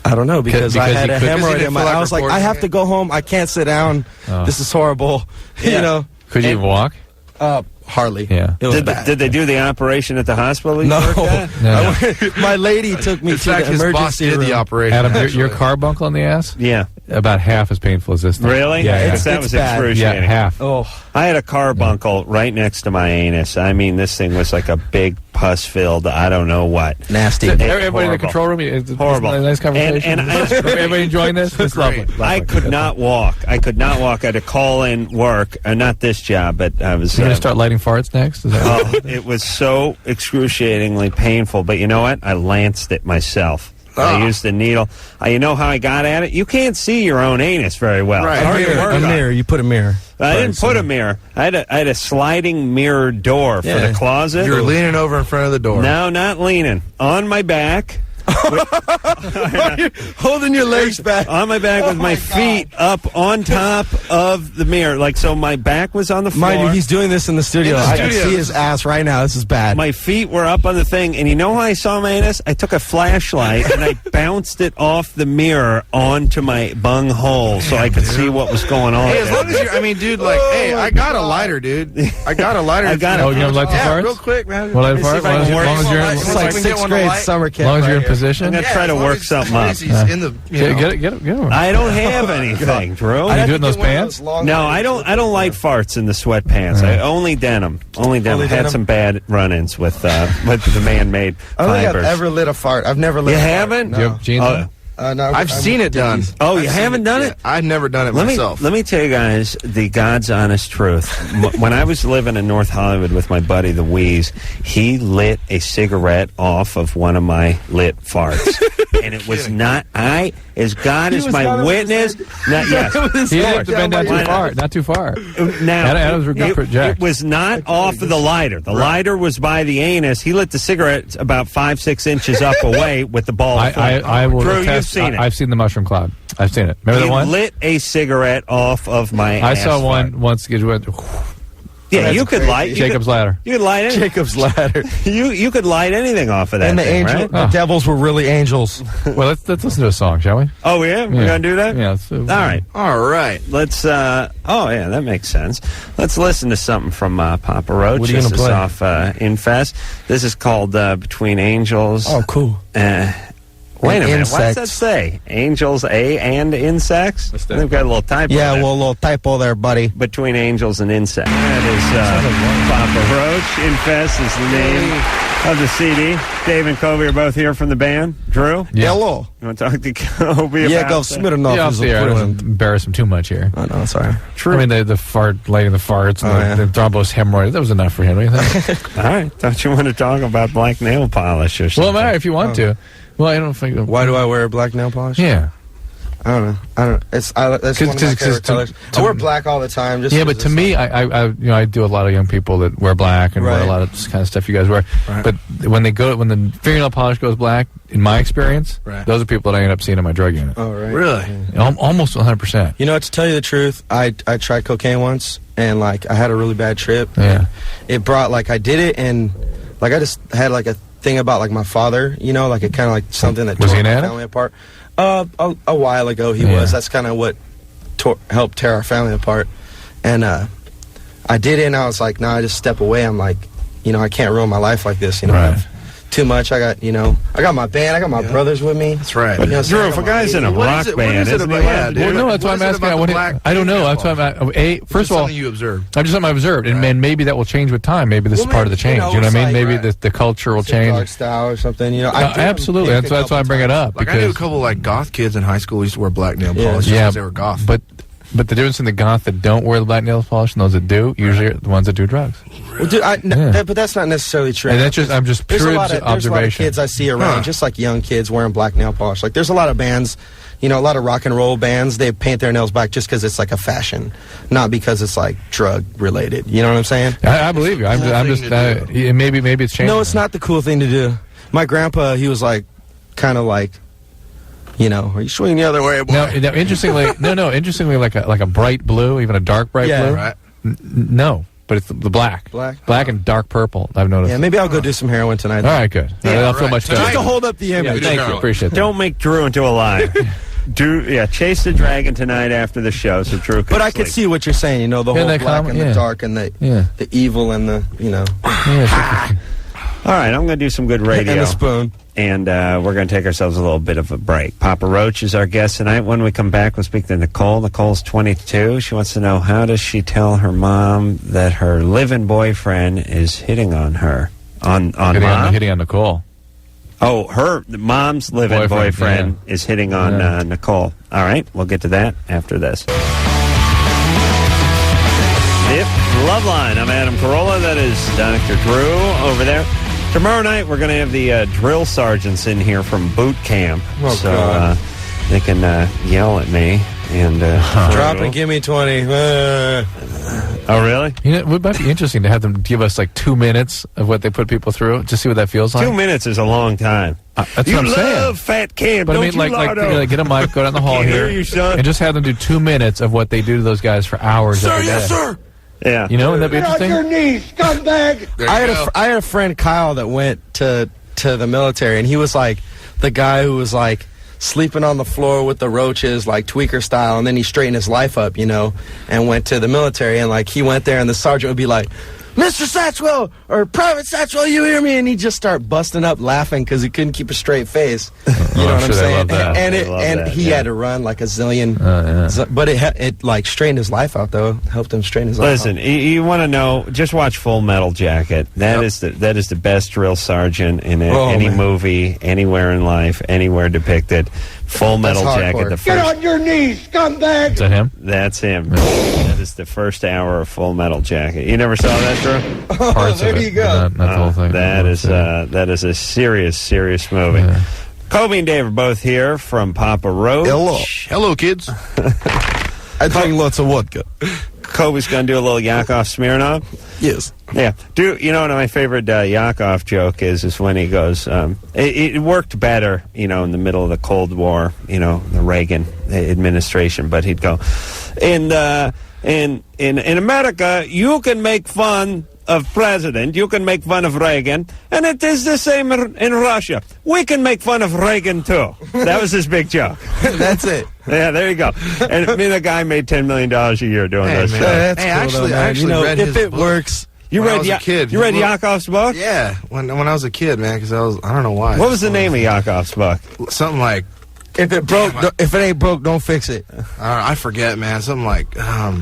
D: I don't know, because I
C: Because
D: had
C: he
D: a
C: could-
E: Because he
D: hemorrhoid
E: didn't
D: in my
E: feel like
D: I was like, I
E: reporting
D: have
E: it.
D: to go home. I can't sit down.
C: Oh.
D: This is horrible.
B: Yeah.
D: You know?
C: Could you even walk?
D: Hardly.
C: Yeah.
D: It was
B: Did,
D: bad.
B: did they do the operation at the hospital? You
D: No.
B: worked at?
C: No.
D: My lady took me
E: In
D: to
E: fact,
D: the
E: his boss
D: emergency
E: did
D: room.
E: the operation.
C: Adam, your
E: actually.
C: car bunkle in the ass?
B: Yeah.
C: About half as painful as this thing.
B: Really?
C: Yeah, yeah.
B: Because that
D: It's
B: was
D: bad.
B: excruciating.
C: Yeah, half.
D: Oh,
B: I had a carbuncle right next to my anus. I mean, this thing was like a big pus-filled, I don't know what.
D: nasty.
C: Everybody in the
B: horrible.
C: control room, it's
B: Horrible.
C: a nice conversation.
B: And I-
C: Everybody enjoying this? It's lovely.
B: I could not walk. I could not walk. I had to call in work. Not this job, but I was...
C: You're going to start lighting farts next? Is that
B: Oh, it was so excruciatingly painful. But you know what? I lanced it myself. I used the needle. You know how I got at it? You can't see your own anus very well.
E: Right.
B: It's hard to work
D: A
B: on.
D: mirror. You put a mirror.
B: I didn't put a mirror. I had a sliding mirror door for
D: Yeah.
B: the closet.
E: You were leaning over in front of the door.
B: No, not leaning. On my back.
D: Holding your legs back.
B: On my back with my feet up on top of the mirror. Like, so my back was on the floor.
D: Mind you, he's doing this in the studio.
E: In the
D: I can
E: studio.
D: see his ass right now. This is bad.
B: My feet were up on the thing, and you know how I saw my anus? I took a flashlight and I bounced it off the mirror onto my bung hole so I could see what was going on.
E: Hey, as long as you're, I mean, dude, like, hey, I got a lighter, dude. I got a lighter.
B: I got it.
C: Oh, you gonna light the
E: Yeah,
C: farts?
E: real quick, man.
C: Well, light the
B: Let me see
C: fart?
B: if I
C: As
B: can
C: long
B: work
C: as you're
E: some
C: in-
E: lights.
D: it's like
E: we can get
D: sixth
E: one to
D: grade
E: light.
D: summer
C: as
D: camp.
C: long as
D: right
C: you're in
D: here.
C: position.
B: I'm going to try to work something up.
E: He's in the, you know.
C: Get him.
B: I don't have anything, Drew.
C: You do it in those pants?
B: No, I don't like farts in the sweatpants. I only denim. Only denim.
D: Only
B: I had
D: denim?
B: some bad run-ins with the man-made
D: I don't think I've
B: fibers.
D: ever lit a fart. I've never lit
B: You
D: a fart.
B: haven't?
C: Do you have jeans on?
E: No, I've seen it done.
B: Oh, you
E: I've seen
B: haven't done it?
E: I've never done it myself.
B: Let me tell you guys the God's honest truth. When I was living in North Hollywood with my buddy, the Wheeze, he lit a cigarette off of one of my lit farts. And it was not, as God is my witness. Not, yes.
C: He didn't have to bend down too far. Not too far.
B: Now,
C: Adam's were good for Jack.
B: it was not off of the lighter. The lighter was by the anus. He lit the cigarette about 5-6 inches up away with the ball.
C: I will
B: Drew,
C: attest.
B: you've seen it.
C: I've seen the mushroom cloud. I've seen it. Remember
B: He
C: the one?
B: lit a cigarette off of my
C: I
B: ass
C: saw
B: fart.
C: one once. It went.
B: Yeah, you could light
C: Jacob's ladder.
B: You could light it.
E: Jacob's ladder.
B: You could light anything off of that.
E: And the
B: thing,
E: angel,
B: right?
E: the devils were really angels.
C: Well, let's listen to a song, shall we?
B: Oh yeah, we're gonna do that.
C: Yeah.
B: All right. Let's. Oh yeah, that makes sense. Let's listen to something from Papa Roach.
E: What are you
B: this
E: gonna
B: is
E: play?
B: off Infest. This is called Between Angels.
E: Oh, cool.
B: Wait a minute.
E: Insects.
B: What does that say? Angels, and insects? They've got a little typo.
E: Yeah,
B: there.
E: well, a little typo there, buddy.
B: Between Angels and Insects. That is Papa Roach. Infest is the name of the CD. Dave and Kobe are both here from the band. Drew?
C: Yeah.
E: Hello.
B: You want to talk to Kobe
E: Yeah,
B: about
E: go
B: that?
E: Smirnoff
C: Yeah,
E: is
C: I don't
E: a
C: want to embarrass him too much here.
E: Oh, no, sorry.
B: True.
C: I mean, the fart, lighting the farts, and the thrombus hemorrhoid. That was enough for him. What do you think?
B: All right. Don't you want to talk about black nail polish or
C: Well,
B: something?
C: matter if you want to. Well, I don't think.
E: Why do I wear black nail polish?
C: Yeah.
E: I don't know. That's one of my favorite colors. I wear black all the time. Just
C: Yeah, but to me, I do a lot of young people that wear black and wear a
E: Right.
C: lot of this kind of stuff you guys wear.
E: Right.
C: But when the fingernail polish goes black, in my experience,
E: Right.
C: those are people that I end up seeing in my drug unit.
E: Oh, right.
B: Really?
C: Almost 100%.
E: You know, to tell you the truth, I tried cocaine once, and like I had a really bad trip.
C: Yeah.
E: It brought I did it, and like I just had like a thing about like my father. You know, like it kind of like something that
C: Was
E: tore
C: he an
E: my
C: addict?
E: family apart. A while ago he
C: Yeah.
E: was. That's kind of what helped tear our family apart. And I did it, and I was like, nah, I just step away. I'm like, I can't ruin my life like this.
C: Right.
E: Too much. I got my band. I got my brothers with me.
B: That's right.
E: You know, so
B: Drew,
E: I
B: if
E: got
B: a
E: my-
B: guy's in a
E: What
B: rock
E: is it-
B: band,
E: what is it
B: isn't he?
E: about-
B: Yeah,
E: dude.
C: Well, no, that's why
E: What
C: I'm
E: is it
C: asking.
E: about the black
C: I don't know.
E: fingernail
C: That's why first of all,
E: something you observed.
C: I'm just something I've observed, and man, maybe that will change with time. Maybe this is
E: Well,
C: part of the
E: maybe,
C: change. You know what I mean?
E: it's
C: Maybe
E: like-
C: the culture will
E: Cigar
C: change.
E: style or something.
C: Absolutely. That's why I bring it up.
E: Like,
C: because
E: I knew a couple goth kids in high school who used to wear black nail
C: Yeah.
E: polish
C: Yeah,
E: because they were goth.
C: But the difference in the goth that don't wear the black nail polish and those that do usually are the ones that do drugs.
E: Well, dude, but that's not necessarily true.
C: And that's I'm just
E: There's
C: pure
E: a lot of
C: observation.
E: kids I see around, just like young kids wearing black nail polish. Like there's a lot of bands, a lot of rock and roll bands. They paint their nails black just because it's like a fashion, not because it's like drug related. You know what I'm saying?
C: I believe you. I'm just maybe it's changing.
E: No, it's not the cool thing to do. My grandpa, he was like, kind of like, are you swinging the other way, boy?
C: No, interestingly, interestingly, like a bright blue, even a dark bright blue.
E: Right.
C: No, but it's the black, and dark ppurple. I've noticed.
E: Yeah, maybe I'll go do some heroin tonight.
C: All right, good.
E: Yeah,
C: I'll feel much better.
E: Just to hold up the image.
C: Thank you. Appreciate that.
B: Don't make Drew into a liar. Chase the dragon tonight after the show, so Drew can
E: But I could see what you're saying, the whole
C: that
E: black
C: comment?
E: and the dark and the evil and the,
B: All right, I'm going to do some good radio.
E: And the spoon.
B: And we're going to take ourselves a little bit of a break. Papa Roach is our guest tonight. When we come back, we'll speak to Nicole. Nicole's 22. She wants to know, how does she tell her mom that her live-in boyfriend is hitting on her? On mom?
C: Hitting on Nicole.
B: Oh, her mom's live-in boyfriend is hitting on Nicole. All right, we'll get to that after this. Loveline. I'm Adam Carolla. That is Dr. Drew over there. Tomorrow night, we're going to have the drill sergeants in here from boot camp.
E: God.
B: They can yell at me. And
E: drop and give me 20.
B: Oh, really?
C: It might be interesting to have them give us like 2 minutes of what they put people through, just see what that feels like.
B: 2 minutes is a long time.
C: That's
B: you
C: what I'm saying.
B: love fat camp,
C: But
B: don't
C: I mean,
B: you, Lardo?
C: get a mic, go down the hall
B: Can't
C: here,
B: hear you, son.
C: and just have them do 2 minutes of what they do to those guys for hours every day.
E: Yes, sir.
B: Yeah.
C: Wouldn't that be interesting?
E: Get on your knees, scumbag. I had a friend, Kyle, that went to the military, and he was like the guy who was like sleeping on the floor with the roaches, like tweaker style, and then he straightened his life up, and went to the military, and like he went there, and the sergeant would be like, Mr. Satchwell or Private Satchwell, you hear me? And he'd just start busting up laughing because he couldn't keep a straight face. You know what I'm saying? And he had to run like a zillion. But it like straightened his life out, though. Helped him straighten his life out.
B: Listen, you want to know, just watch Full Metal Jacket. That is the best drill sergeant in any movie, anywhere in life, anywhere depicted. Full Metal Jacket. The first,
I: get on your knees, scumbag!
C: Is that him?
B: That's him. That is the first hour of Full Metal Jacket. You never saw that, Drew?
C: Parts
E: there
C: of it,
E: you go.
C: Not the whole thing.
B: That is a serious movie.
C: Yeah.
B: Kobe and Dave are both here from Papa Roach.
J: Hello, kids.
E: I drink lots of vodka.
B: Kobe's going to do a little Yakov Smirnoff.
E: Yes.
B: Yeah. You know what my favorite Yakov joke is when he goes, it worked better, in the middle of the Cold War, the Reagan administration, but he'd go, in America, you can make fun of president, you can make fun of Reagan, and it is the same in Russia. We can make fun of Reagan, too. That was his big joke.
E: That's it.
B: Yeah, there you go. And the guy made $10 million a year doing this.
E: That's
J: Hey,
E: cool,
J: I actually read his book.
E: Works.
B: You
J: When I
B: read
J: was a kid.
B: You read
J: Well,
B: Yakov's book?
J: Yeah, when I was a kid, man, because I don't know why.
B: What was the name of Yakov's book?
J: Something like,
E: If it ain't broke, don't fix it.
J: I forget, man. Something like,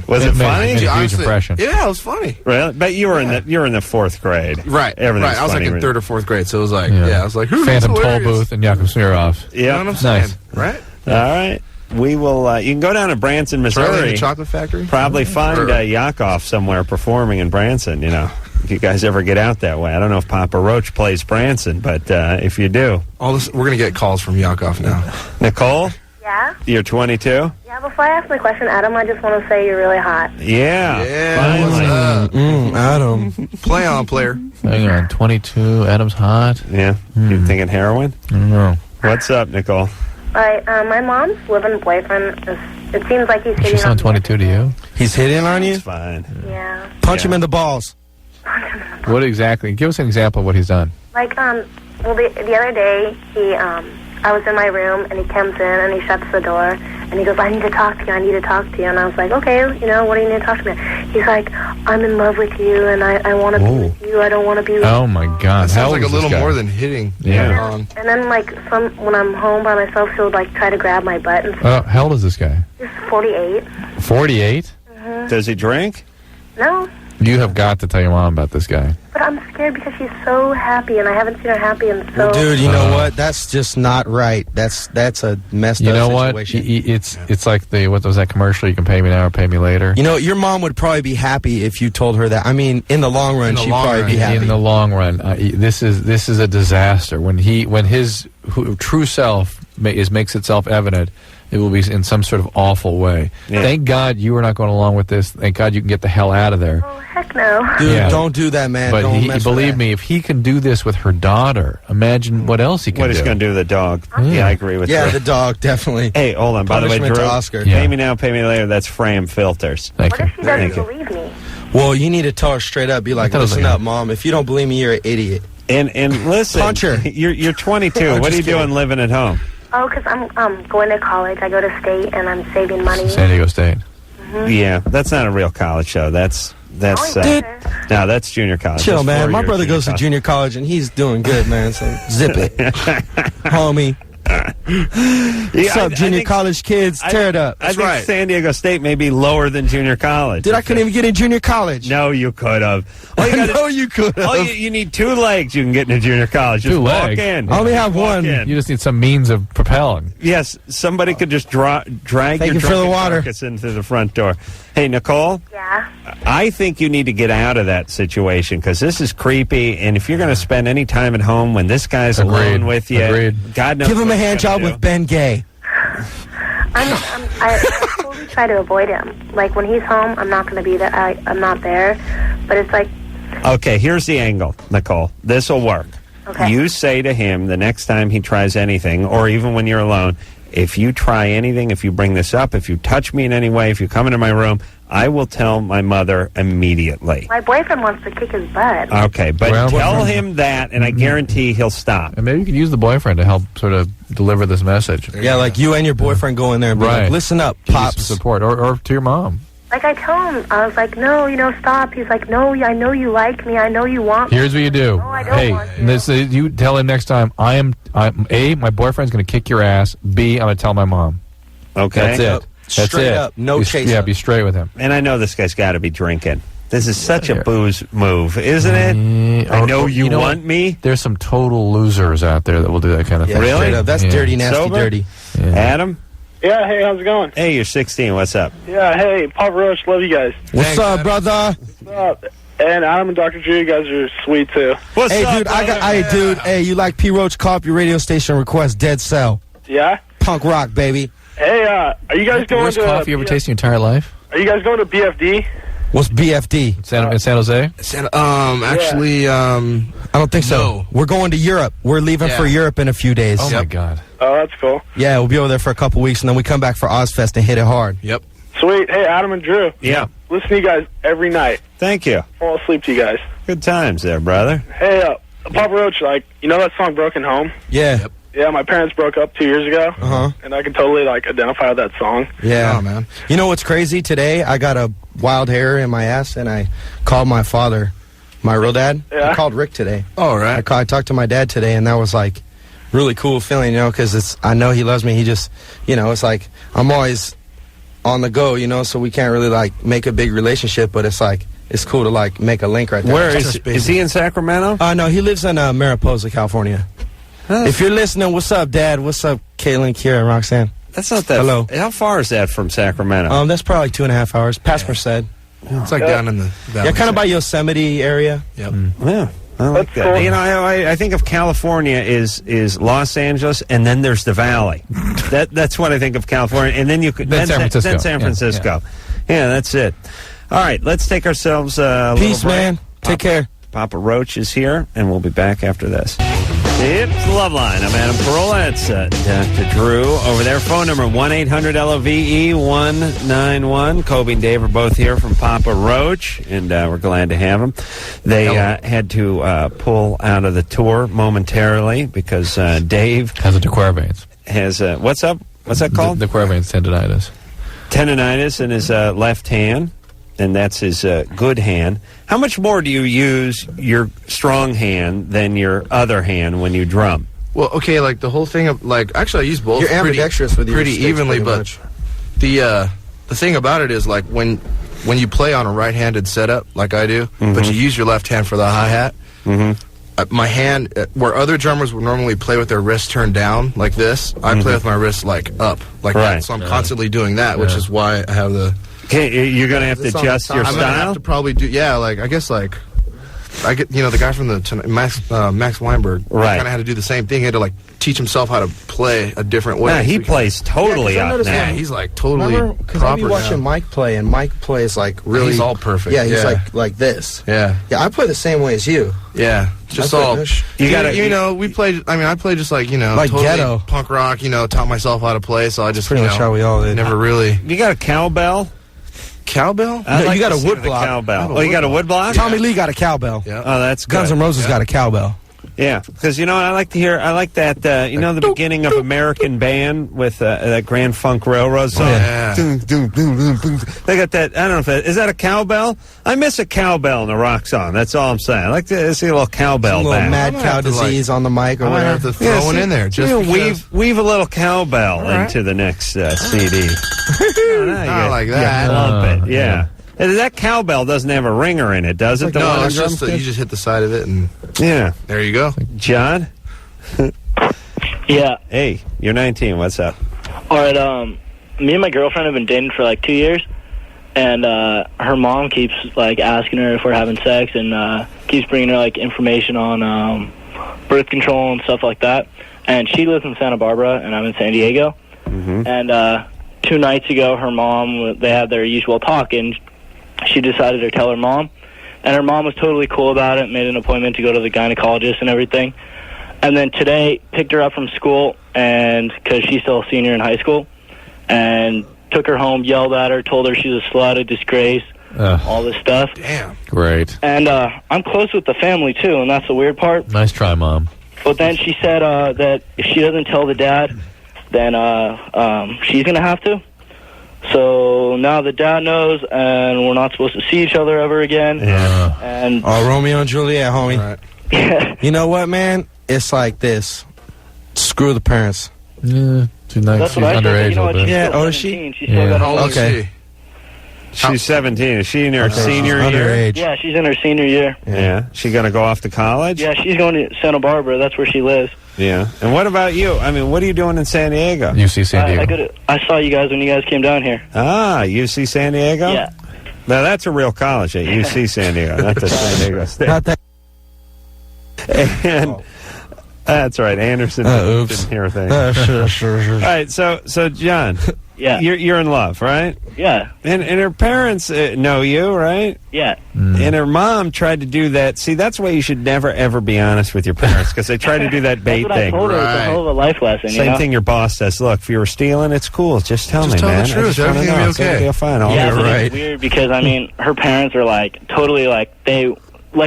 B: Was it funny?
C: made a huge
J: honestly,
C: impression.
J: Yeah, it was funny.
B: Really? But you were in the fourth grade.
J: Right,
B: Everything's
J: right. I was like
B: funny.
J: in 3rd or 4th grade, so it was like,
C: Yeah.
J: I was like,
C: Phantom Toll
J: hilarious.
C: Booth and Yakov Smirnoff.
J: You know what I'm saying?
C: Nice.
J: Right?
B: All right. We will. You can go down to Branson,
J: Charlie and
B: Missouri.
J: the Chocolate Factory?
B: Probably find Yakov somewhere performing in Branson. If you guys ever get out that way. I don't know if Papa Roach plays Branson, but if you do,
J: We're going to get calls from Yakov now.
B: Nicole,
F: Yeah?
B: you're 22.
F: Yeah, before I ask my question, Adam, I just want to say you're really hot.
B: Yeah. Finally.
J: What's up?
E: Adam.
J: Play on, player.
C: Hang on, 22, Adam's hot.
B: Yeah. You thinking heroin?
C: I don't know.
B: What's up, Nicole?
F: Alright, my mom's living boyfriend, it seems like he's hitting
C: She's
F: on
C: on 22 to you?
E: He's hitting on you?
B: It's fine.
F: Yeah.
E: Punch him in the balls.
C: What exactly? Give us an example of what he's done.
F: Like, well, the other day, I was in my room, and he comes in, and he shuts the door, and he goes, I need to talk to you, and I was like, okay, what do you need to talk to me? He's like, I'm in love with you, and I want to be with you, I don't want to be with
C: Oh, my God.
J: That
C: How
J: sounds like
C: old
J: a
C: is this
J: little
C: guy?
J: more than hitting.
C: Yeah.
F: And then, like, when I'm home by myself, he'll, like, try to grab my butt, and
C: How old is this guy?
F: he's 48.
C: 48?
B: Does he drink?
F: No,
C: You have got to tell your mom about this guy.
F: but I'm scared because she's so happy, and I haven't seen her happy in so...
E: Well, dude, you know what? That's just not right. That's a messed
C: You
E: up
C: know what?
E: situation.
C: It's like what was that commercial? You can pay me now or pay me later.
E: You know, your mom would probably be happy if you told her that. I mean, in the long run,
J: In the
E: she'd
J: long
E: probably
J: run,
E: be happy.
C: In the long run, this is a disaster. When his true self makes itself evident, it will be in some sort of awful way.
B: Yeah.
C: Thank God you are not going along with this. Thank God you can get the hell out of there.
F: Oh, heck no.
E: Dude,
C: Yeah.
E: don't do that, man.
C: But
E: don't mess with
C: believe
E: that.
C: me, if he can do this with her daughter, imagine what else he can
B: What
C: do.
B: he's going to do to the dog? Yeah, I agree with
E: Yeah,
B: you.
E: the dog, definitely.
B: Hey, hold on. By the way,
E: Punishment
B: Drew,
E: to Oscar.
C: Yeah.
B: pay me now, pay me later. That's Frame Filters.
C: Thank
F: What
C: you.
F: if she doesn't
B: Thank you.
F: believe me?
E: Well, you need to tell her straight up. Be like,
C: thought it was
E: listen
C: like
E: up, Mom. If you don't believe me, you're an idiot.
B: And listen,
E: Punch her.
B: You're 22.
E: I'm
B: What are you
E: just kidding.
B: doing living at home?
F: Oh, because I'm going to college. I go to state, and I'm saving money.
C: San Diego State.
B: Yeah, that's not a real college show. That's
E: Dude.
B: no, that's junior college.
E: Chill,
B: That's
E: man.
B: 4
E: My
B: years
E: brother goes to
B: college.
E: junior college, and he's doing good, man. So zip it. Homie.
B: Yeah,
E: What's up,
B: I
E: junior
B: think-
E: college kids? Tear it up.
B: I think San Diego State may be lower than junior college.
E: Dude, I couldn't even get in junior college.
B: No, you could have.
E: I know you could
B: Oh,
E: have.
B: you need 2 legs. You can get into junior college. Just
C: Two
B: walk
C: legs?
B: in.
E: I only have
B: Walk
E: one.
B: in.
C: You just need some means of propelling.
B: Yes, somebody could just drag
E: Thank
B: your
E: you for the
B: drunken
E: water.
B: carcass into the front door. Hey, Nicole,
F: Yeah.
B: I think you need to get out of that situation because this is creepy. And if you're going to spend any time at home when this guy's
C: Agreed.
B: alone with you,
C: Agreed.
B: God knows.
E: Give him
B: what
E: a
B: he's
E: hand
B: gonna
E: job
B: do.
E: with Ben Gay.
F: I totally try to avoid him. Like, when he's home, I'm not going to be there. I'm not there. But it's like,
B: Okay, here's the angle, Nicole. This will work.
F: Okay.
B: You say to him the next time he tries anything, or even when you're alone, if you try anything, if you bring this up, if you touch me in any way, if you come into my room, I will tell my mother immediately.
F: my boyfriend wants to kick his butt.
B: Okay, but
C: Well,
B: tell him that, and I guarantee he'll stop.
C: And maybe you could use the boyfriend to help sort of deliver this message.
E: Yeah, like you and your boyfriend go in there and be
C: Right.
E: like, listen up,
C: Give you
E: Pops.
C: some support. Or to your mom.
F: Like, I tell him, I was like, no, stop. He's like, no, I know you like me. I know you want me.
C: Here's what you do.
F: No, I don't want you.
C: You tell him next time, I'm A, my boyfriend's going to kick your ass. B, I'm going to tell my mom.
B: Okay.
C: That's it. That's
E: Straight
C: it.
E: up. No chase.
C: Yeah, be straight with him.
B: And I know this guy's got to be drinking. This is such a booze move, isn't it? I know you want me.
C: There's some total losers out there that will do that kind of thing.
B: Really?
E: Straight up. That's dirty, nasty,
B: Sober?
E: dirty.
C: Yeah.
B: Adam?
I: Yeah, hey, how's it going?
B: Hey, you're 16. What's up?
I: Yeah, hey, Papa Roach, love you guys.
E: What's up, brother?
I: What's up? And Adam and Dr. Drew, you guys are sweet, too.
B: What's
E: Hey,
B: up,
E: dude,
B: brother?
E: hey, you like P. Roach? Call up your radio station request, Dead Cell.
I: Yeah?
E: Punk rock, baby.
I: Hey, are you guys going
C: Worst
I: to...
C: coffee you ever tasted in your entire life?
I: Are you guys going to BFD?
E: What's BFD?
C: In San Jose?
J: Actually,
E: I don't think so.
J: No.
E: We're going to Europe. We're leaving for Europe in a few days.
C: Oh, my God.
I: Oh, that's cool.
E: Yeah, we'll be over there for a couple weeks, and then we come back for Ozfest and hit it hard.
J: Yep.
I: Sweet. Hey, Adam and Drew.
B: Yeah.
I: Listen to you guys every night.
B: Thank you.
I: Fall asleep to you guys.
B: Good times there, brother.
I: Hey, Papa Roach, you know that song Broken Home?
E: Yeah. Yep.
I: Yeah, my parents broke up 2 years ago.
E: Uh-huh.
I: And I can totally, identify with that song.
E: Yeah.
J: Oh, man.
E: You know what's crazy? Today, I got a wild hair in my ass, and I called my father, my real dad.
I: Yeah.
E: I called Rick today.
J: All right.
E: I talked to my dad today, and that was, really cool feeling, because I know he loves me. He just, it's like I'm always on the go, so we can't really, make a big relationship, but it's it's cool to, make a link right there.
B: Where is he in Sacramento?
E: No, he lives in Mariposa, California. If you're listening, what's up, Dad? What's up, Caitlin, Kira, and Roxanne?
B: That's not that.
E: Hello.
B: How far is that from Sacramento?
E: That's probably 2.5 hours. Past Merced.
J: It's down in the valley.
E: Yeah, kind of by Yosemite area.
J: Yep.
B: Yeah. I like
I: That's
B: that.
I: cool.
B: I think of California is Los Angeles, and then there's the Valley. That's what I think of California, and then you could
C: Then San Francisco.
B: Then San Francisco. Yeah, that's it. All right, let's take ourselves a
E: Peace,
B: little break.
E: man. Take care.
B: Papa Roach is here, and we'll be back after this. It's Loveline. I'm Adam Carolla. It's Dr. Drew over there. Phone number 1-800-LOVE-191. Kobe and Dave are both here from Papa Roach, and we're glad to have them. They had to pull out of the tour momentarily because Dave
C: Has a Quervains.
B: has what's up? What's that called?
C: The Quervains tendonitis.
B: Tendonitis in his left hand, and that's his good hand. How much more do you use your strong hand than your other hand when you drum?
J: Well, okay, the whole thing of actually I use both.
E: You're ambidextrous with your
J: pretty
E: sticks,
J: evenly,
E: pretty
J: but
E: much.
J: the thing about it is when you play on a right-handed setup like I do, but you use your left hand for the hi-hat. My hand, where other drummers would normally play with their wrist turned down like this, I play with my wrist up like that. So I'm constantly doing that, which is why I have the.
B: Okay, you're going to have to adjust your
J: I'm gonna have
B: style?
J: to probably do, I guess I get, the guy from the Max Weinberg,
B: Right.
J: kind of had to do the same thing. He had to teach himself how to play a different way.
B: Yeah, he plays totally
E: Yeah, 'cause I
B: up
E: noticed
B: now.
J: Yeah, he's totally
E: Remember? Because I
J: proper
E: be watching
J: now.
E: Mike play, and Mike plays really.
J: He's all perfect.
E: Yeah, he's
J: Yeah.
E: like this.
J: Yeah,
E: Yeah, I play the same way as you.
J: yeah, just
E: I play
J: all.
E: this.
B: You gotta-
J: we played. I mean, I played just
E: Like
J: totally
E: ghetto.
J: punk rock. Taught myself how to play, so I just
E: Pretty much how we all did.
J: never really
B: You got a cowbell?
J: cowbell.
B: I'd
E: No,
B: like
E: you got
B: to
E: a
B: see
E: wood
B: the
E: block.
B: Cowbell. Oh, you got a wood block?
E: Tommy Lee got a cowbell.
J: Yeah.
B: Oh, that's good.
E: Guns N' Roses got a cowbell.
B: Yeah, because I like to hear. I like that. The beginning of American Band with that Grand Funk Railroad song.
J: Yeah.
B: They got that. I don't know if that is that a cowbell. I miss a cowbell in a rock song. That's all I'm saying. I like to see a little cowbell
E: A little
B: back.
E: mad
J: I'm
E: cow
J: gonna have to,
E: disease on the mic or
J: I might have
E: whatever.
J: to throw one in there. Just because.
B: weave a little cowbell into the next CD.
J: Not like that.
B: Lump it. Yeah. And that cowbell doesn't have a ringer in it, does it? The one
J: No,
B: on
J: it's just
B: drumstick?
J: you just hit the side of it, and
B: Yeah.
J: there you go.
B: John.
I: Yeah.
B: Hey, you're 19. What's up?
I: All right, me and my girlfriend have been dating for 2 years, and her mom keeps asking her if we're having sex, and keeps bringing her information on birth control and stuff like that. And she lives in Santa Barbara, and I'm in San Diego. And 2 nights ago, her mom, they had their usual talk, and she decided to tell her mom, and her mom was totally cool about it, made an appointment to go to the gynecologist and everything. And then today, picked her up from school, and because she's still a senior in high school, and took her home, yelled at her, told her she's a slut, a disgrace, all this stuff.
J: Damn.
C: Great.
I: And I'm close with the family, too, and that's the weird part.
C: Nice try, Mom.
I: But then she said that if she doesn't tell the dad, then she's going to have to. So now the dad knows, and we're not supposed to see each other ever again.
B: Yeah.
I: And
E: Romeo and Juliet, homie.
J: Right.
E: You know what, man? It's like this. Screw the parents.
C: Yeah, she's nice.
I: that's
C: She's
I: what I said.
C: underage
I: You know
C: a
I: what?
C: little
I: She's
C: bit.
I: still
E: Yeah, is she?
I: 17. She's still
C: Yeah.
I: got
J: How old
E: Okay.
J: is she?
B: She's 17. Is she in her senior
E: She's
B: year?
E: underage.
I: Yeah, she's in her senior year.
B: Yeah. She going to go off to college?
I: Yeah, she's going to Santa Barbara. That's where she lives.
B: Yeah. And what about you? I mean, what are you doing in San Diego?
C: UC San Diego.
I: I saw you guys when you guys came down here.
B: Ah, UC San Diego?
I: Yeah.
B: Now, that's a real college at UC San Diego, not the San Diego State.
E: Not that.
B: And that's right. Anderson
E: Oops.
B: didn't hear a thing.
E: Sure.
B: All right, so John,
I: Yeah.
B: you're in love, right?
I: Yeah.
B: And her parents know you, right?
I: Yeah.
B: And her mom tried to do that. See, that's why you should never, ever be honest with your parents, because they try to do that bait
I: That's what
B: thing.
I: I told her. It's
J: Right.
I: a hell of a life lesson.
B: Same
I: you know?
B: thing your boss says. Look, if you were stealing, it's cool. Just tell
J: Just
B: me,
J: tell the
B: man.
J: truth.
B: I just wanna
J: Everything will
B: know.
J: be
B: It's gonna
J: okay.
B: be fine. I'll
I: Yeah,
B: be
I: but
B: right.
I: it's weird because, I mean, her parents are, like, totally, like,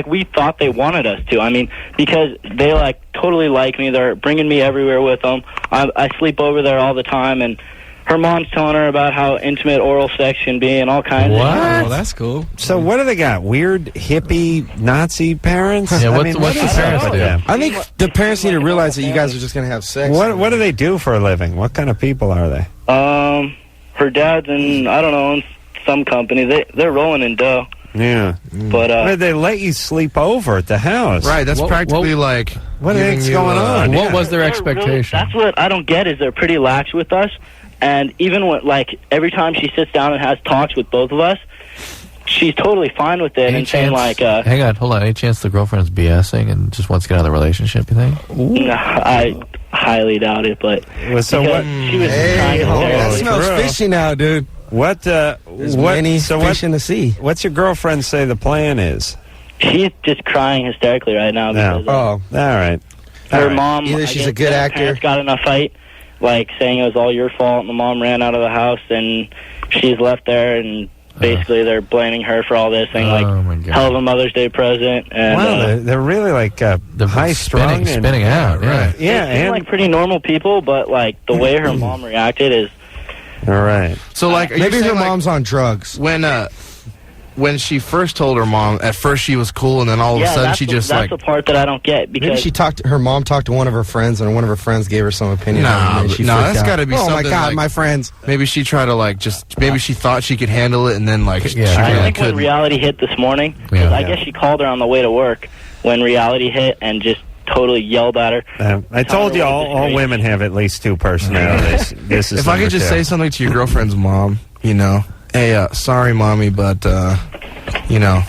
I: we thought they wanted us to. I mean, because they, like, totally like me. They're bringing me everywhere with them. I sleep over there all the time, and her mom's telling her about how intimate oral sex can be and all kinds of
E: Oh, that's cool.
B: So what do they got? Weird hippie Nazi parents?
C: Yeah,
B: I
C: what's
B: mean,
C: the
B: what is
C: parents
B: up with
C: do?
B: them?
E: I think the parents need to realize that you guys are just going to have sex.
B: What do they do for a living? What kind of people are they?
I: Her dad's in, I don't know, in some company. They're rolling in dough.
B: Yeah.
I: But,
B: Where they let you sleep over at the house.
J: Right, that's
C: What-
J: practically like...
B: What the
J: giving
B: heck's
J: you,
B: going on?
C: What
B: Yeah.
C: was their
I: They're
C: expectation?
I: That's what I don't get is they're pretty lax with us. And even when, like, every time she sits down and has talks with both of us, she's totally fine with it and saying, like,
C: hang on, hold on. Any chance the girlfriend's BSing and just wants to get out of the relationship, you think?
I: no, I highly doubt it, but
B: So what?
I: she was trying to
E: That
B: Holy
E: smells
B: crow.
E: fishy now, dude.
B: What?
E: There's
B: What?
E: many
B: So
E: fish
B: what?
E: in the sea.
B: What's your girlfriend say the plan is?
I: she's just crying hysterically right now because
E: Oh,
B: All right.
I: her
B: All right.
I: mom,
E: Either
I: I
E: she's
I: guess
E: a good
I: her
E: actor-
I: parents got in a fight, like saying it was all your fault, and the mom ran out of the house, and she's left there, and basically they're blaming her for all this, saying
C: Oh, my
I: like,
C: God.
I: hell of a Mother's Day present, and
B: Wow, they're really like high strung
C: spinning out. Yeah.
B: Yeah,
I: they seem like pretty normal people, but like the way her mom reacted is
B: all right.
J: So, like, are you
E: maybe her
J: saying, like,
E: mom's on drugs.
J: when she first told her mom, at first she was cool, and then all of a sudden
I: that's
J: she
I: the,
J: just,
I: that's
J: like...
I: the part that I don't get
E: Maybe
I: because
E: her mom talked to one of her friends, and one of her friends gave her some opinion.
J: Nah,
E: and she
J: no,
E: freaked
J: that's
E: out.
J: gotta be
E: Oh my
J: something
E: God,
J: like-
E: my friends.
J: Maybe she tried to, like, maybe she thought she could handle it, and then, like, she
C: Yeah.
I: I
J: really
I: think when
J: couldn't.
I: reality hit this morning, 'cause
C: Yeah.
I: I guess she called her on the way to work when reality hit and just totally yelled at her.
B: I told you all women have at least two personalities. This is
J: If I could just say something to your girlfriend's mom, you know, hey, sorry, mommy, but, you know...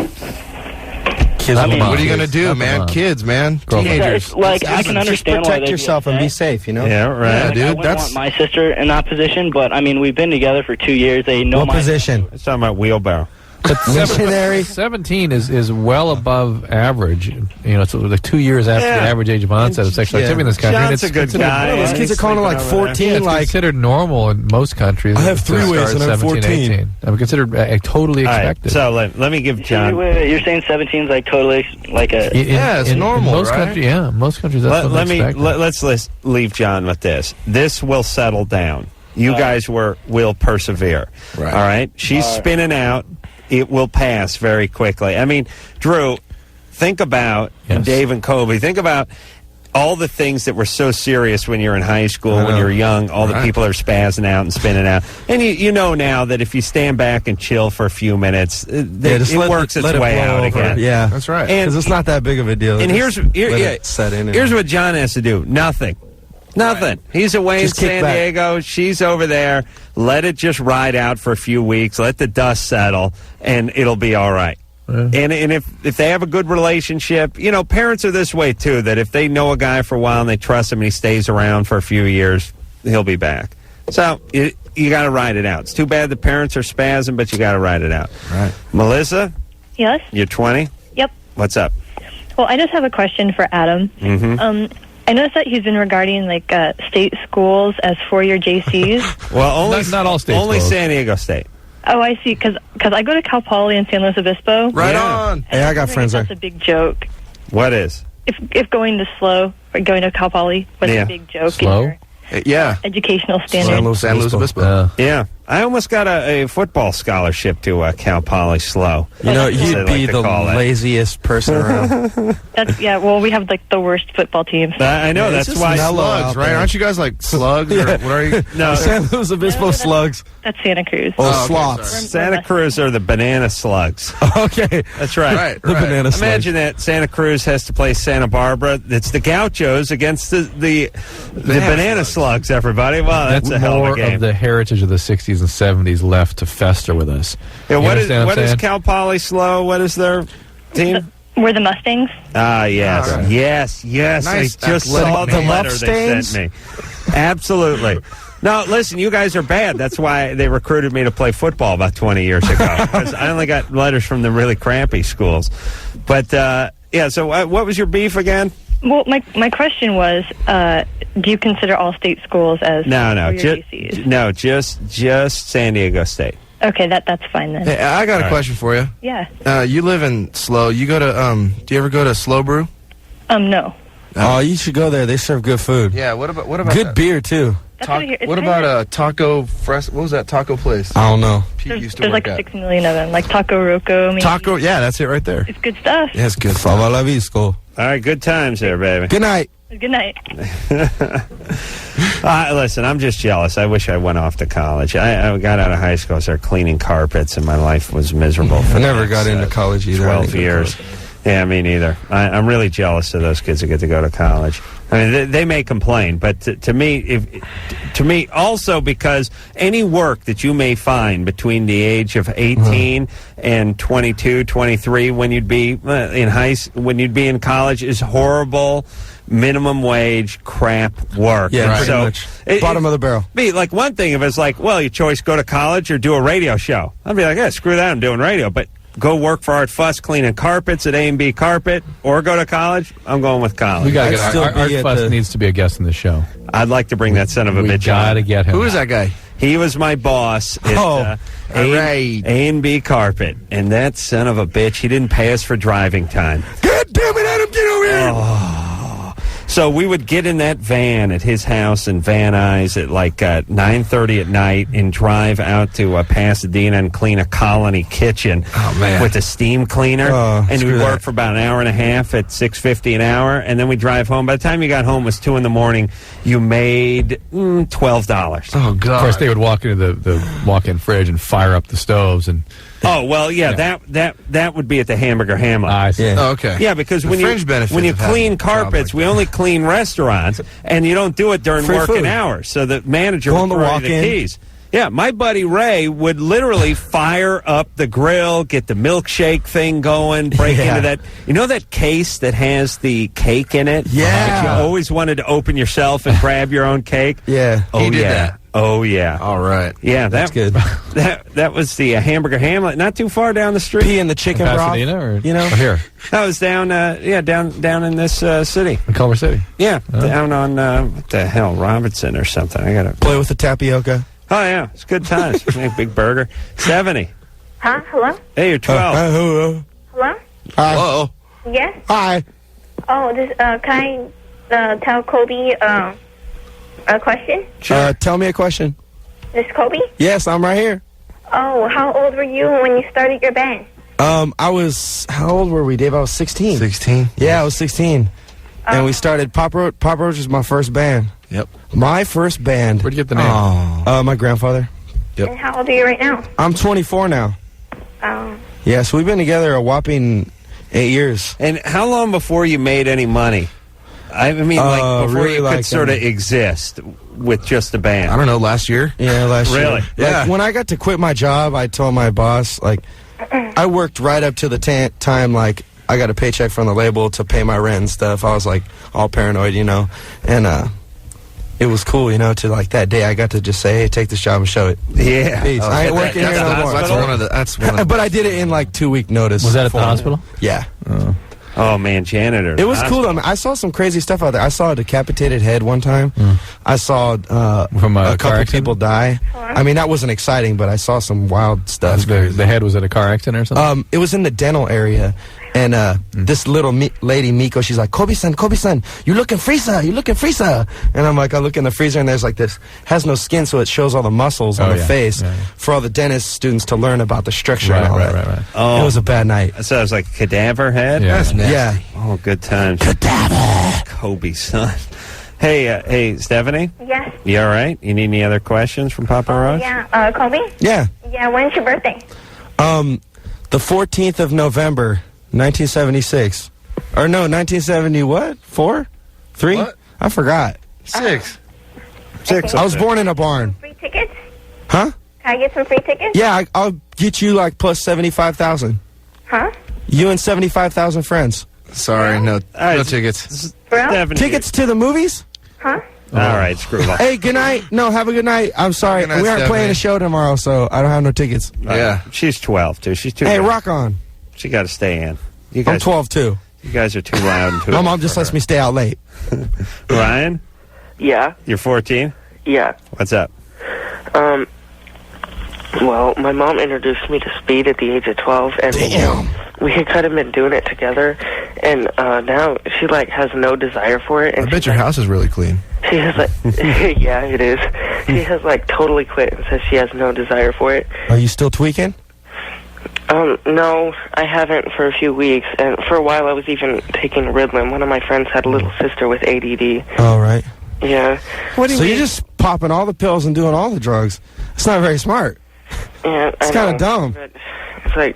E: Kids
I: I mean,
J: what are you gonna do,
C: Not the
J: man?
C: mom.
J: Kids, man.
C: Girlfriend.
J: Teenagers.
I: It's like I can
E: Just
I: understand why
E: protect
I: they'd
E: yourself
I: be
E: and be
I: upset.
E: safe, you know?
B: Yeah, right.
J: Yeah,
I: Like,
J: dude,
I: I wouldn't
J: that's-
I: want my sister in that position, but I mean, we've been together for 2 years. They know
E: What
I: my
E: position?
B: It's talking about wheelbarrow.
C: But
E: Missionary.
C: 17 is well above average. You know, it's like 2 years after
B: Yeah.
C: the average age of onset of sexual
E: Yeah.
C: activity in this country. and
B: John's
C: it's
B: a good
C: considered-
B: guy.
E: Well, those
B: and
E: kids
B: he's
E: are calling her like
B: sleeping over there.
E: 14,
C: Yeah, it's
E: like
C: considered normal in most countries.
E: I have
C: to
E: 3 ways
C: start
E: and I'm
C: 17,
E: 14.
C: 18. I would consider totally
B: All right,
C: expected.
B: so let me give John.
I: Wait, you're saying 17 is like totally like a.
J: Yeah, it's normal,
C: in most
J: right?
C: countries, yeah, most countries. That's
B: Let
C: what
B: me
C: expected.
B: let's leave John with this. This will settle down. You guys will persevere.
J: Right.
B: All right. She's spinning out. It will pass very quickly. I mean, Drew, think about and Dave and Kobe. Think about all the things that were so serious when you're in high school, when you were young. All the people are spazzing out and spinning out, and you know now that if you stand back and chill for a few minutes, it works its way out again.
E: Yeah,
J: That's right.
E: Because it's not that big of a deal.
B: And
E: Just let it set in.
B: here's what John has to do. Nothing. He's away
E: Just
B: in
E: kick
B: San
E: back.
B: Diego. She's over there. Let it just ride out for a few weeks. Let the dust settle, and it'll be all right. And if they have a good relationship, you know, parents are this way too, that if they know a guy for a while and they trust him and he stays around for a few years, he'll be back. So you got to ride it out. It's too bad the parents are spazzing, but you got to ride it out.
J: Right.
B: Melissa,
K: Yes?
B: you're 20?
K: Yep.
B: What's up?
K: Well, I just have a question for Adam.
B: Mm-hmm.
K: I noticed that he's been regarding like state schools as 4-year JCs.
B: Well, only
C: Not all state
B: only
C: schools.
B: San Diego State.
K: Oh, I see. Because I go to Cal Poly in San Luis Obispo.
J: Right
B: Yeah.
J: on.
K: and
E: Hey, I got
K: wondering
E: friends
K: if
E: there.
K: That's a big joke.
B: What is?
K: If going to SLO or going to Cal Poly was
B: Yeah.
K: a big joke
C: SLO?
K: in your
J: Yeah.
K: educational
J: San
K: standards.
J: Luis Obispo.
B: Yeah. I almost got a football scholarship to Cal Poly SLO.
E: You know, you'd be the laziest person around.
K: Well, we have like the worst football teams.
B: I know, that's why
J: slugs, right? Aren't you guys like slugs? Or what are you?
B: No,
E: San Luis Obispo slugs.
K: That's Santa Cruz.
E: Sloths.
B: Santa Cruz are the banana slugs.
E: Okay.
B: That's right.
E: The banana slugs.
B: Imagine that Santa Cruz has to play Santa Barbara. It's the Gauchos against the banana slugs, everybody. Wow, that's a hell of a game.
C: More of the heritage of the 60s and 70s left to fester with us.
B: Yeah, what is Cal Poly SLO? What is their team?
K: We're the Mustangs.
B: Ah, yes. Right. Yes.
J: Nice.
B: I just saw the letter they sent me. Absolutely. No, listen, you guys are bad. That's why they recruited me to play football about 20 years ago. Because I only got letters from the really crappy schools. But, so what was your beef again?
K: Well, my question was, do you consider all state schools as
B: just San Diego State.
K: Okay, that's fine then.
J: Hey, I got a question for you.
K: Yeah.
J: You live in SLO. You go to do you ever go to SLO Brew?
K: No.
E: Oh, you should go there. They serve good food.
J: Yeah. What about
E: good
J: that?
E: beer too?
J: What about Taco What was that taco place?
E: I don't know.
J: Pete used to
K: There's
J: work
K: like
J: at
K: 6 million of them, like Taco Roco. Maybe.
J: Taco. Yeah, that's it right there.
K: It's good stuff.
J: Yeah, it's good.
E: Fava la Visco.
B: All right, good times there, baby.
E: Good night.
K: Good night.
B: Listen, I'm just jealous. I wish I went off to college. I got out of high school, started cleaning carpets, and my life was miserable.
E: I never got into college either.
B: 12 years. Yeah, me neither. I'm really jealous of those kids who get to go to college. I mean, they may complain, but to me, also because any work that you may find between the age of 18 and 22, 23, when you'd be when you'd be in college, is horrible, minimum wage crap work.
E: Yeah, pretty much. Bottom of the barrel.
B: Like one thing, if it's like, well, your choice: go to college or do a radio show. I'd be like, yeah, screw that, I'm doing radio, but. Go work for Art Fuss cleaning carpets at A&B Carpet, or go to college. I'm going with college.
C: We got to get Art Fuss needs to be a guest in the show.
B: I'd like to bring that son of a bitch on.
C: We got to get him.
J: Who is that guy?
B: He was my boss at A&B Carpet, and that son of a bitch, he didn't pay us for driving time.
E: God damn it, Adam, get over here!
B: Oh. So we would get in that van at his house in Van Nuys at like 9:30 at night and drive out to Pasadena and clean a Colony kitchen with a steam cleaner. And we'd work for about an hour and a half at $6.50 an hour, and then we'd drive home. By the time you got home, it was 2 a.m. You made $12.
J: Oh, God.
C: Of course, they would walk into the walk-in fridge and fire up the stoves and...
B: Oh, well, yeah. That would be at the Hamburger Hamlet.
C: I see.
J: Yeah. Oh, okay.
B: Yeah, because when you clean carpets, we only clean restaurants, and you don't do it during working hours. So the manager would throw you the keys. Yeah, my buddy Ray would literally fire up the grill, get the milkshake thing going, break into that. You know that case that has the cake in it?
E: Yeah.
B: That you always wanted to open yourself and grab your own cake?
E: Yeah.
B: Oh,
J: he did that.
B: Oh, yeah.
J: All right.
B: Yeah,
E: that's good.
B: That was the Hamburger Hamlet, not too far down the street.
E: Pea in the chicken broth.
C: Pasadena, or here?
B: That was down in this city.
C: In Culver City?
B: Yeah, down on, what the hell, Robinson or something. I got to
E: play with the tapioca.
B: Oh, yeah, it's good times. Big burger. 70.
F: Huh? Hello?
B: Hey, you're 12.
E: Hello?
F: Hello?
J: Hello?
F: Yes?
E: Hi.
F: Oh, can I tell Kobe a question?
B: Sure.
E: Tell me a question.
F: This Kobe?
E: Yes, I'm right here.
F: Oh, how old were you when you started your band?
E: How old were we, Dave? I was 16.
J: 16?
E: Yeah, I was 16. And we started, Papa Roach was my first band.
J: Yep.
E: My first band.
C: Where'd you get the name?
E: My grandfather.
F: Yep. And how old are you right now?
E: I'm 24 now.
F: Oh.
E: Yeah, so we've been together a whopping 8 years.
B: And how long before you made any money? I mean, like, before
E: really
B: you could sort of exist with just a band.
J: I don't know, last year?
E: Yeah, last year.
B: Really?
J: Yeah.
E: Like, when I got to quit my job, I told my boss, like, I worked right up to the time, like, I got a paycheck from the label to pay my rent and stuff. I was, like, all paranoid, you know. And, it was cool, you know, to, like, that day I got to just say, hey, take this job and show it.
B: Yeah.
E: Peace. I ain't working here no more.
J: That's one of the
E: But I did it in, like, 2-week notice.
C: Was that at the hospital?
E: Yeah.
B: Oh, man, janitor.
E: It was cool. I saw some crazy stuff out there. I saw a decapitated head one time. I saw
C: From
E: a couple people die. I mean, that wasn't exciting, but I saw some wild stuff.
C: The head was at a car accident or something?
E: It was in the dental area. And this little lady, Miko, she's like, Kobe-san, you looking freezer, And I'm like, I look in the freezer, and there's like this, has no skin, so it shows all the muscles on the face for all the dentist students to learn about the structure and all that. Right. Oh, it was a bad night.
B: So it was like cadaver head?
E: Yeah. That's nasty. Yeah.
B: Oh, good times.
E: Cadaver!
B: Kobe-san. Hey, Stephanie?
F: Yes.
B: You all right? You need any other questions from Papa Roach?
F: Yeah. Kobe?
E: Yeah.
F: Yeah, when's your birthday?
E: The 14th of November, 1976. Or no, 1970 what? 4? 3?
J: What?
E: I forgot.
J: 6.
B: 6.
E: I was born in a barn.
F: Free tickets?
E: Huh?
F: Can I get some free tickets?
E: Yeah, I'll get you like plus 75,000.
F: Huh?
E: You and 75,000 friends.
J: Sorry, no tickets.
E: Tickets to the movies?
F: Huh?
B: All right, screw it.
E: Hey, good night. No, have a good night. I'm sorry.
J: Good night,
E: we aren't playing a show tomorrow, so I don't have no tickets.
J: Yeah.
B: She's 12, too. She's too
E: Hey,
B: young.
E: rock on.
B: She got to stay in. You
E: I'm
B: guys,
E: 12, too.
B: You guys are too loud and too
E: My mom just lets me stay out late.
B: Ryan?
L: Yeah.
B: You're 14?
L: Yeah.
B: What's up?
L: Well, my mom introduced me to speed at the age of 12, and we had kind of been doing it together, and now she, like, has no desire for it. And
J: I bet your house is really clean.
L: She has, like, yeah, it is. She has, like, totally quit and says she has no desire for it.
E: Are you still tweaking?
L: No, I haven't for a few weeks, and for a while I was even taking Ritalin. One of my friends had a little sister with ADD.
E: Oh, right.
L: Yeah.
B: What do you
E: so
B: mean?
E: you're just popping all the pills and doing all the drugs. It's not very smart.
L: Yeah,
E: it's kind of dumb.
L: But it's like,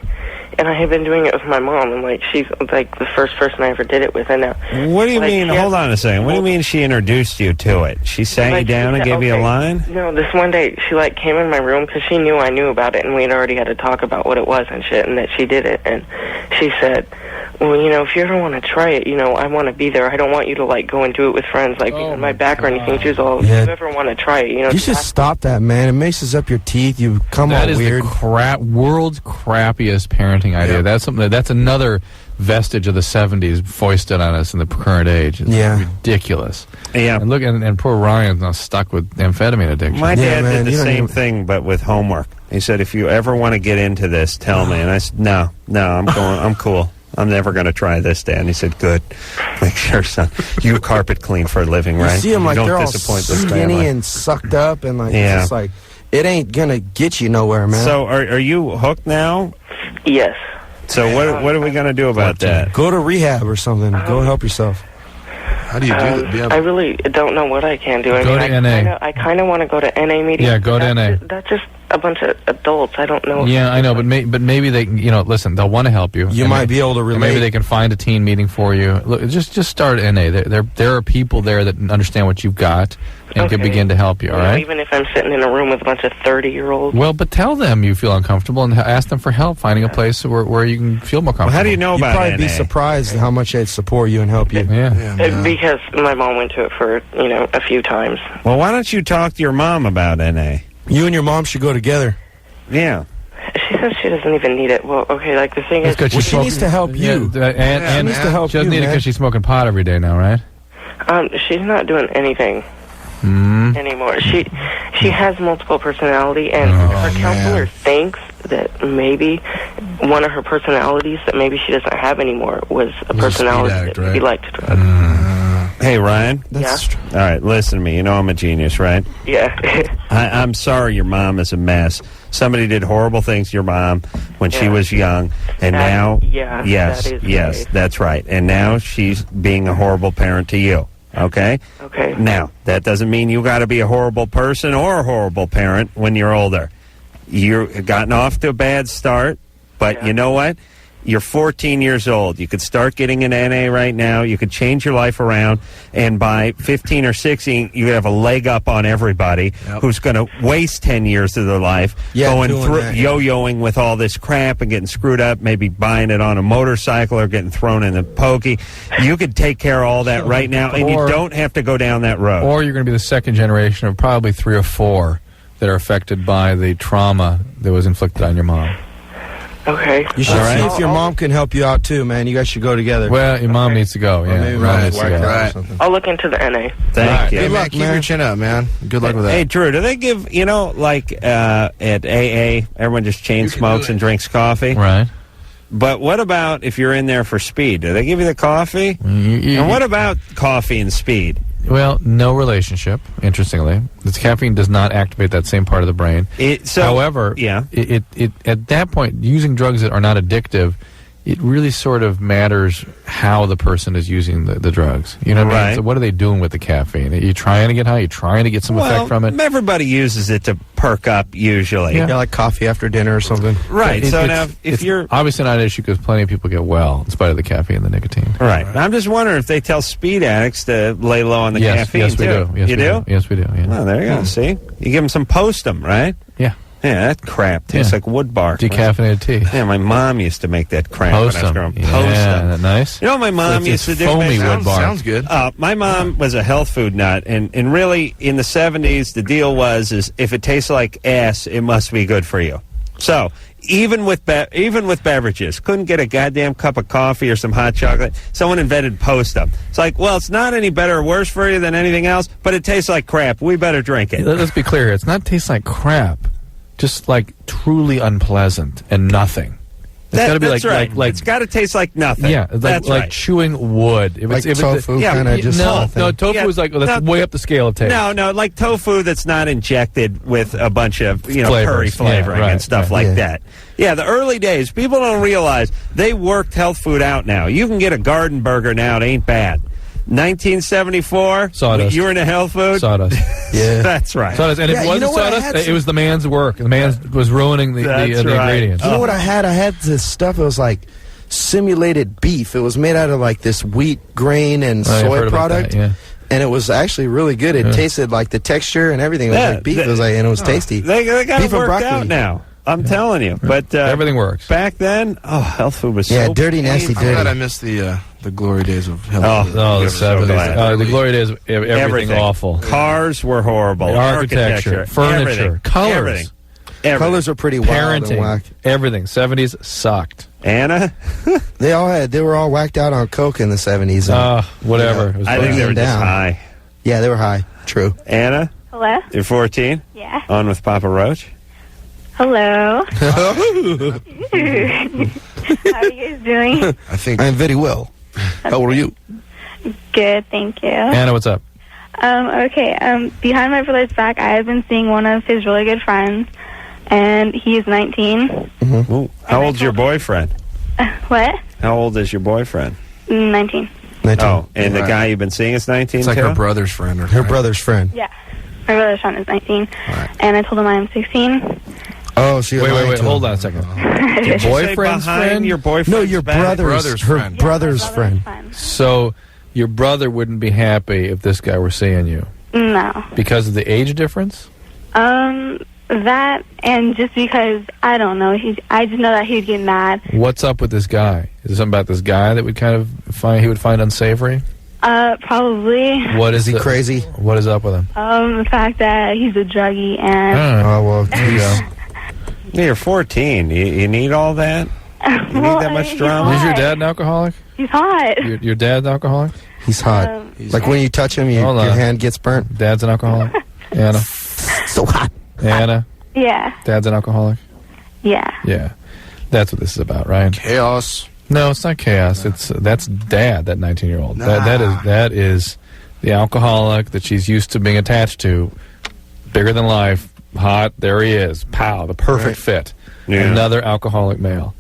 L: and I have been doing it with my mom, and like she's like the first person I ever did it with, and now.
B: What do you
L: like,
B: mean? Hold on a second. What do you mean she introduced you to it? She sat
L: like,
B: you down and gave you a line?
L: No, this one day she like came in my room because she knew I knew about it, and we'd already had to talk about what it was and shit, and that she did it, and she said, well, you know, if you ever want to try it, you know, I want to be there. I don't want you to, like, go and do it with friends, like, behind my back or anything. She was all, if you ever want to try it, you know.
E: You should stop that, man. It messes up your teeth. You come all weird.
C: That is the world's crappiest parenting idea. That's something. That's another vestige of the 70s foisted on us in the current age. It's ridiculous.
B: Yeah.
C: And look, and poor Ryan's now stuck with amphetamine addiction.
B: My dad did the same thing, but with homework. He said, if you ever want to get into this, tell me. And I said, no, I'm cool. I'm never going to try this, Dad. And he said, good. Like, sure, son. You carpet clean for a living, right?
E: You see them like
B: don't
E: they're all
B: disappoint
E: skinny and sucked up, and like it's just like it ain't gonna get you nowhere, man.
B: So, are you hooked now?
L: Yes.
B: So, what are we gonna do about that?
E: Go to rehab or something. Go help yourself.
J: How do you do that?
L: I really don't know what I can do. I
C: Go
L: mean,
C: to NA.
L: I kind of want to go to NA meetings.
C: Yeah, go to NA.
L: That's just a bunch of adults. I don't know.
C: Yeah, I know, but maybe they, listen, they'll want to help you.
E: You might be able to relate.
C: Maybe they can find a teen meeting for you. Look, just start at NA. There are people there that understand what you've got and can begin to help you. All right.
L: Even if I'm sitting in a room with a bunch of 30-year-olds.
C: Well, but tell them you feel uncomfortable and ask them for help finding a place where you can feel more comfortable.
B: Well, how do you know about
E: You'd probably be surprised how much they'd support you and help you.
L: Because my mom went to it for a few times.
B: Well, why don't you talk to your mom about NA?
E: You and your mom should go together.
B: Yeah.
L: She says she doesn't even need it. Well, okay, like the thing is,
E: she needs to help you.
C: And
E: she needs to help
C: she doesn't
E: you,
C: need it
E: man.
C: because she's smoking pot every day now, right?
L: she's not doing anything anymore. She has multiple personality, and her counselor thinks that maybe one of her personalities that maybe she doesn't have anymore was a personality that she liked drugs.
B: Hey, Ryan.
L: That's
B: all right, listen to me. You know I'm a genius, right?
L: Yeah.
B: I'm sorry your mom is a mess. Somebody did horrible things to your mom when she was young, and now... Yes, that's right. And now she's being a horrible parent to you, okay?
L: Okay.
B: Now, that doesn't mean you got to be a horrible person or a horrible parent when you're older. You've gotten off to a bad start, but you know what? You're 14 years old. You could start getting an NA right now. You could change your life around. And by 15 or 16, you have a leg up on everybody who's going to waste 10 years of their life going through yo-yoing with all this crap and getting screwed up, maybe buying it on a motorcycle or getting thrown in the pokey. You could take care of all that right now, and you don't have to go down that road.
C: Or you're going to be the second generation of probably 3 or 4 that are affected by the trauma that was inflicted on your mom.
L: Okay.
E: You should see if your mom can help you out too, man. You guys should go together.
C: Well, your mom needs to go. Yeah,
E: maybe
C: mom needs to go.
E: Right.
L: I'll look into the NA.
B: Thank you.
J: Good luck, keep your chin up, man. Good luck with that.
B: Hey, Drew, do they give, like at AA, everyone just chain smokes and drinks coffee?
C: Right.
B: But what about if you're in there for speed? Do they give you the coffee? And what about coffee and speed?
C: Well, no relationship, interestingly. This caffeine does not activate that same part of the brain. However, it at that point, using drugs that are not addictive, it really sort of matters how the person is using the drugs. You know what I mean? So what are they doing with the caffeine? Are you trying to get high? Are you trying to get some effect from it?
B: Everybody uses it to perk up, usually.
E: Yeah, like coffee after dinner or something.
B: Right. So now, if you're...
C: obviously not an issue because plenty of people get well in spite of the caffeine and the nicotine.
B: Right. I'm just wondering if they tell speed addicts to lay low on the caffeine,
C: yes, we
B: too.
C: do. Yes,
B: you
C: we
B: do?
C: Yes, we do. Yeah.
B: Well, there you go. See? You give them some Postum, right?
C: Yeah.
B: Yeah, that crap tastes like wood bark.
C: Decaffeinated tea.
B: Yeah, my mom used to make that crap when I was growing up.
C: Yeah, isn't that nice?
B: You know what my mom used to do?
C: Foamy wood bark.
J: Sounds good.
B: My mom was a health food nut, and really, in the 70s, the deal was is if it tastes like ass, it must be good for you. So, even with beverages, couldn't get a goddamn cup of coffee or some hot chocolate. Someone invented Postum. It's like, well, it's not any better or worse for you than anything else, but it tastes like crap. We better drink it.
C: Let's be clear. It's not taste like crap. Just like truly unpleasant and nothing. It's got to be
B: that's
C: like
B: it's got to taste like nothing.
C: Yeah,
B: that's
C: like
B: right.
C: chewing wood.
E: Like tofu, kind of just
C: no. Tofu is like that's way up the scale of taste.
B: No, like tofu that's not injected with a bunch of
C: Flavors.
B: curry flavoring and stuff like that. Yeah, the early days, people don't realize they worked health food out. Now you can get a garden burger now. It ain't bad. 1974,
C: sawdust.
B: You were into health food?
C: Sawdust.
E: Yeah.
B: That's right.
C: Sawdust. And it wasn't sawdust, it was the man's work. The man was ruining the ingredients.
E: You know what I had? I had this stuff. It was like simulated beef. It was made out of like this wheat grain and soy product.
C: That, yeah.
E: And it was actually really good. It tasted like the texture and everything. It was like beef. It was like, and it was tasty.
B: They got
E: beef
B: it worked out now. I'm telling you. But
C: everything works.
B: Back then, health food was
E: so dirty, nasty, dirty.
J: I'm glad I missed the glory days of health food.
C: The 70s. The glory days of everything awful.
B: Cars were horrible.
C: Architecture, furniture, colors.
B: Everything.
E: Colors are pretty wild and whacked.
C: Everything. 70s sucked.
B: Anna?
E: They were all whacked out on coke in the 70s.
C: Whatever.
B: I think they were just high.
E: Yeah, they were high. True.
B: Anna?
G: Hello?
B: You're 14?
G: Yeah.
B: On with Papa Roach?
G: Hello. How are you guys doing?
J: I think
E: I'm very well. How are you?
G: Good, thank you.
C: Anna, what's up?
G: Okay, behind my brother's back, I have been seeing one of his really good friends, and he is 19.
E: Mm-hmm.
B: Ooh. How old's your boyfriend?
G: What?
B: How old is your boyfriend?
G: 19.
E: 19.
B: Oh, and the guy you've been seeing is 19
J: it's like
B: too?
J: her brother's friend.
E: Her brother's friend.
G: Yeah. My brother's friend is 19, and I told him I am 16.
E: Oh, so
C: wait, hold on a second. Your boyfriend's friend?
B: Your boyfriend's
E: No, your brother's friend. Brother's friend.
C: So your brother wouldn't be happy if this guy were seeing you?
G: No.
C: Because of the age difference?
G: That, and just because, I don't know, I just know that he'd get mad.
C: What's up with this guy? Is there something about this guy that would kind of he would find unsavory?
G: Probably.
C: What is
E: he crazy?
C: What is up with him?
G: The fact that he's a druggie and...
E: Oh, well, there you go.
B: Yeah, you're 14. You need all that? You need that much drama?
C: Is your dad an alcoholic?
G: He's hot.
C: Your dad's an alcoholic?
E: He's hot. Like when you touch him, your hand gets burnt.
C: Dad's an alcoholic? Anna?
E: So hot.
C: Anna?
G: Yeah.
C: Dad's an alcoholic?
G: Yeah.
C: Yeah. That's what this is about, right?
J: Chaos.
C: No, it's not chaos. That's Dad, that 19-year-old.
J: Nah.
C: That is the alcoholic that she's used to being attached to. Bigger than life, hot. There he is. Pow, the perfect fit.
B: Yeah.
C: Another alcoholic male.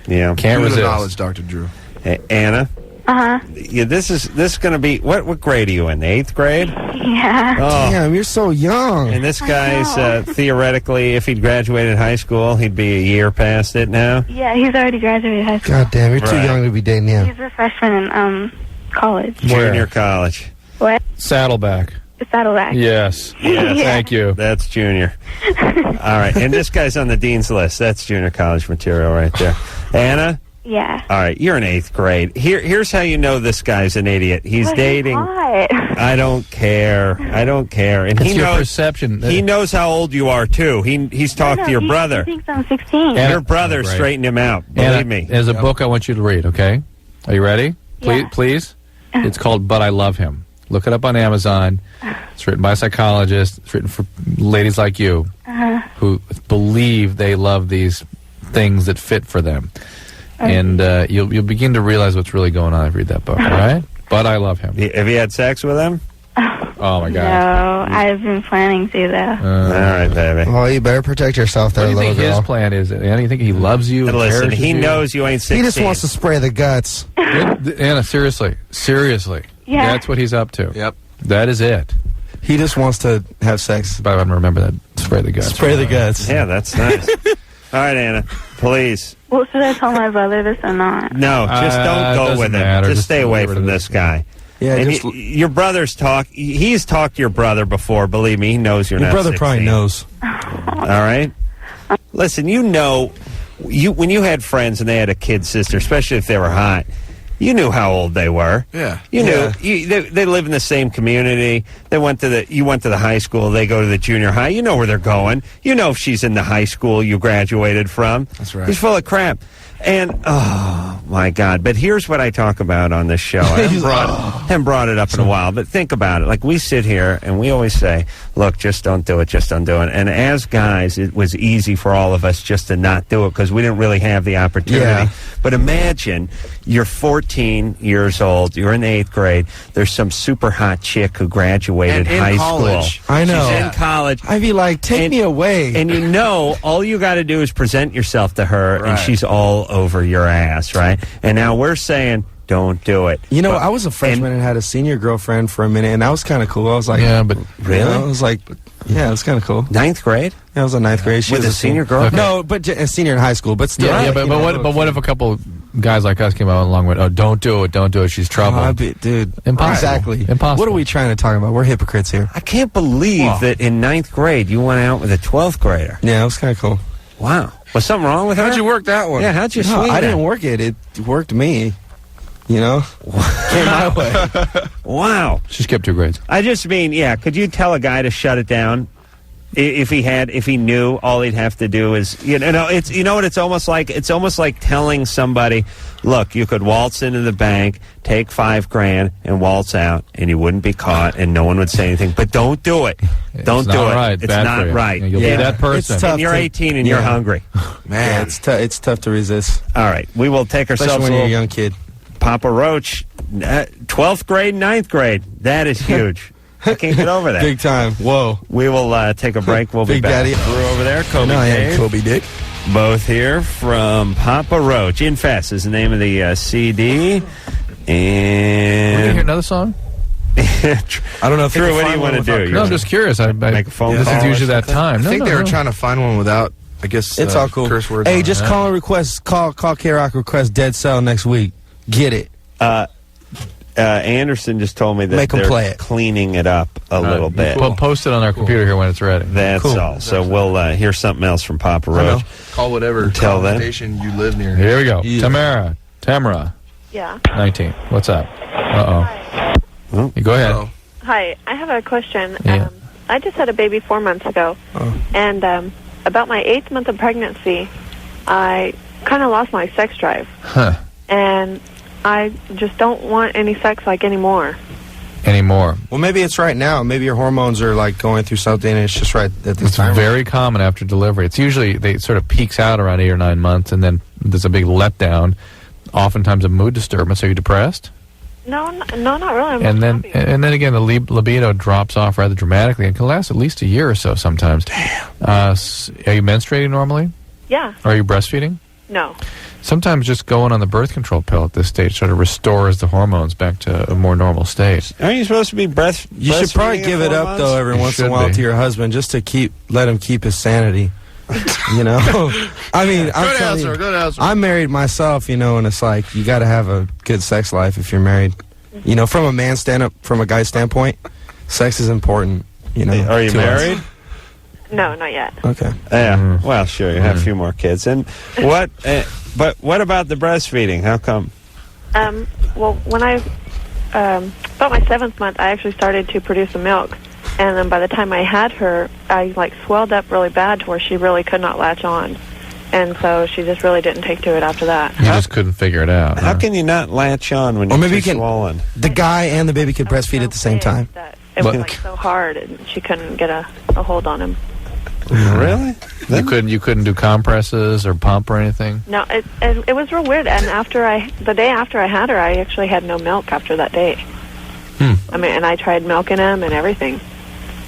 B: Yeah.
C: Can't resist.
J: Knowledge, Dr. Drew.
B: Hey, Anna. Yeah, this is going to be what grade are you in? The 8th grade?
G: Yeah.
B: Oh.
E: Damn, you're so young.
B: And this guy's theoretically, if he'd graduated high school, he'd be a year past it now.
G: Yeah, he's already graduated high school.
E: God damn, you're too young to be dating him.
G: He's a freshman in college.
B: Junior college.
G: What?
C: Saddleback.
G: Saddleback.
C: Yes.
B: Yeah.
C: Thank you.
B: That's junior. All right, and this guy's on the dean's list. That's junior college material right there. Anna?
G: Yeah.
B: All right, you're in 8th grade. Here's how you know this guy's an idiot. He's dating. I don't care. And
C: It's
B: he
C: your
B: knows
C: perception.
B: He knows how old you are too. He's talked to your brother.
G: He thinks I'm 16.
B: Your brother straightened him out. Believe me.
C: There's a book I want you to read. Okay, are you ready? Please. It's called "But I Love Him." Look it up on Amazon. It's written by a psychologist. It's written for ladies like you who believe they love these things that fit for them. and you'll begin to realize what's really going on if you read that book. All right? But I love him.
B: Have you had sex with him?
C: Oh my God!
G: No, I've been planning to though.
B: All right, baby.
E: Well, you better protect yourself there,
C: What do you
E: little
C: think
E: girl.
C: his plan is? Anna, you think he loves you? And
B: Listen,
C: cherishes
B: he
C: you?
B: knows you ain't 16.
E: He just wants to spray the guts.
C: Anna, seriously.
G: Yeah.
C: That's what he's up to.
J: Yep.
C: That is it.
E: He just wants to have sex.
C: But I'm gonna remember that. Spray the guts.
E: Spray the guts.
B: Yeah, that's nice. All right, Anna, please.
G: Well, should I tell my brother this or not?
B: No, just don't go
C: doesn't
B: with him.
C: matter.
B: Just
C: Just
B: stay away
C: get rid
B: from
C: of
B: this
C: this
B: guy.
E: Yeah,
B: And
E: just,
B: your brother's he's talked to your brother before. Believe me, he knows you're
E: your
B: not
E: brother
B: 16.
E: probably knows.
B: All right? Listen, you know, when you had friends and they had a kid sister, especially if they were hot, you knew how old they were.
J: Yeah.
B: You knew. They live in the same community. You went to the high school. They go to the junior high. You know where they're going. You know if she's in the high school you graduated from.
J: That's right.
B: He's full of crap. And, oh, my God. But here's what I talk about on this show. I haven't brought it up in a while, but think about it. Like, we sit here and we always say, look, just don't do it, just don't do it. And as guys, it was easy for all of us just to not do it because we didn't really have the opportunity.
E: Yeah.
B: But imagine you're 14 years old, you're in the 8th grade, there's some super hot chick who graduated
J: And in
B: high
J: college.
B: school.
E: I know.
B: She's in college.
E: I'd be like, take me away.
B: And you know, all you got to do is present yourself to her,
J: Right.
B: and she's all over your ass, right? And now we're saying, don't do it.
E: You know, I was a freshman and had a senior girlfriend for a minute, and that was kind of cool. I was like,
C: Yeah, but
B: Really?
E: You know, I was like, yeah, it was kind of cool.
B: 9th grade?
E: Yeah, I was in 9th grade. She
B: With
E: was
B: a senior girl?
C: Okay.
E: No, but a senior in high school, but still.
C: yeah,
E: like,
C: but
E: you know,
C: what if a couple guys like us came out along with, oh, don't do it, she's trouble.
E: Dude,
C: Impossible.
E: Exactly.
C: Impossible.
E: What are we trying to talk about? We're hypocrites here.
B: I can't believe that in 9th grade you went out with a 12th grader.
E: Yeah, it was kind of cool.
B: Wow. Was something wrong with her?
J: How'd you work that one?
B: Yeah, how'd you
E: No,
B: swing
E: I
B: that?
E: didn't work it. It worked me. You know? Came my way.
B: Wow.
C: She skipped 2 grades.
B: I just mean, yeah, could you tell a guy to shut it down? If he knew, all he'd have to do is, you know, it's, you know what it's almost like? It's almost like telling somebody, look, you could waltz into the bank, take $5,000 and waltz out, and you wouldn't be caught, and no one would say anything. But don't do it. Don't
C: It's
B: do
C: not
B: it.
C: right.
B: It's
C: Bad
B: not
C: for you.
B: right.
C: You'll be that person.
E: It's tough
B: And you're 18 and you're hungry.
J: Man.
E: Yeah, it's tough to resist.
B: All right, we will take
E: Especially
B: ourselves
E: when
B: a
E: you're a
B: little
E: young kid.
B: Papa Roach, 12th grade, 9th grade. That is huge. I can't get over that.
E: Big time. Whoa.
B: We will take a break. We'll be
E: Big
B: back.
E: Daddy.
B: Drew over there, Kobe
E: No, I am
B: Dave.
E: Kobe Dick.
B: Both here from Papa Roach. Infest is the name of the CD.
C: We're going to hear
B: And
C: another song?
E: I don't know if
B: Drew,
E: you can
B: what do
E: find
B: you
E: one
B: want to
E: without
B: do?
C: No, I'm just curious.
B: Make a phone
C: This
B: call
C: is
B: or
C: usually that
B: something?
C: time.
J: I
C: No,
J: think
C: no,
J: they were
C: no.
J: trying to find one without, I guess,
E: It's all cool.
J: curse words.
E: Hey,
J: on
E: just
J: it.
E: call and request. Call K-Rock, request Dead Cell next week. Get it.
B: Anderson just told me that
E: Make 'em
B: they're
E: play it.
B: cleaning it up a little bit.
C: We'll post it on our computer here when it's ready.
B: That's
E: Cool.
B: all. So we'll hear something else from Papa Roach.
J: Call whatever
B: Tell them.
J: station you live near.
C: Here we go.
E: Yeah.
C: Tamara,
F: Yeah.
C: 19. What's up? Uh-oh. You go ahead.
J: Oh.
F: Hi, I have a question.
C: Yeah.
F: I just had a baby 4 months ago, and about my 8th month of pregnancy, I kind of lost my sex drive,
C: Huh.
F: and I just don't want any sex like anymore.
C: Anymore.
E: Well, maybe it's right now. Maybe your hormones are like going through something, and it's just right at this
C: It's
E: time.
C: very common after delivery. It's usually, they sort of peaks out around 8 or 9 months, and then there's a big letdown, oftentimes a mood disturbance. Are you depressed?
F: No, not really. I'm
C: And then,
F: happy.
C: and then again, the libido drops off rather dramatically and can last at least a year or so sometimes. Damn. Are you menstruating normally?
F: Yeah.
C: Are you breastfeeding?
F: No.
C: Sometimes just going on the birth control pill at this stage sort of restores the hormones back to a more normal state.
B: Aren't you supposed to be
E: You should probably
B: breastfeeding
E: give
B: at
E: it
B: 4
E: up
B: months?
E: though every
C: You
E: once in a
C: should
E: while
C: be.
E: to your husband, just to let him keep his sanity. You know, I mean, I'm
J: Good
E: telling
J: answer.
E: you,
J: Good answer.
E: I'm married myself, you know, and it's like you got to have a good sex life if you're married. You know, from a guy's standpoint, sex is important. You know,
B: Are you
E: to us.
B: married?
F: No, not yet.
E: Okay.
B: Yeah. Well, sure. You have a few more kids. And what? But what about the breastfeeding? How come?
F: Well, when I about my 7th month, I actually started to produce the milk, and then by the time I had her, I like swelled up really bad to where she really could not latch on, and so she just really didn't take to it after that.
C: You just couldn't figure it out.
B: How
C: huh?
B: can you not latch on when
E: Or
B: you're
E: maybe
B: too
E: you can-
B: swollen?
E: The guy and the baby could breastfeed at the same time.
F: It was
C: But-
F: like so hard, and she couldn't get a hold on him.
B: Really?
C: You couldn't do compresses or pump or anything?
M: No, it was real weird. And the day after I had her, I actually had no milk after that day. I mean, and I tried milking him and everything.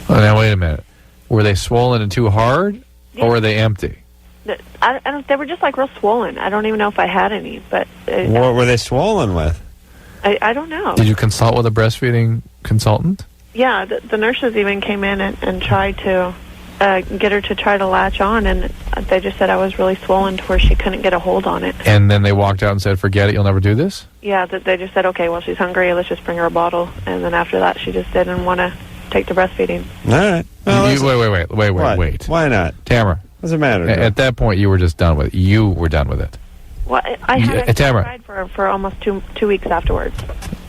C: Oh, now wait a minute. Were they swollen and too hard, or were they empty?
M: They were just like real swollen. I don't even know if I had any, but
B: what were they swollen with?
M: I don't know.
C: Did you consult with a breastfeeding consultant?
M: Yeah, the nurses even came in and tried to get her to try to latch on, and they just said I was really swollen to where she couldn't get a hold on it.
C: And then they walked out and said, "Forget it, you'll never do this"?
M: Yeah, they just said, "Okay, well, she's hungry, let's just bring her a bottle." And then after that, she just didn't want to take to breastfeeding.
B: All right.
C: Well, wait.
B: Why not?
C: Tamara.
B: What's the matter?
C: At that point, you were just done with it. You were done with it.
M: Well, I had cried for almost two weeks afterwards.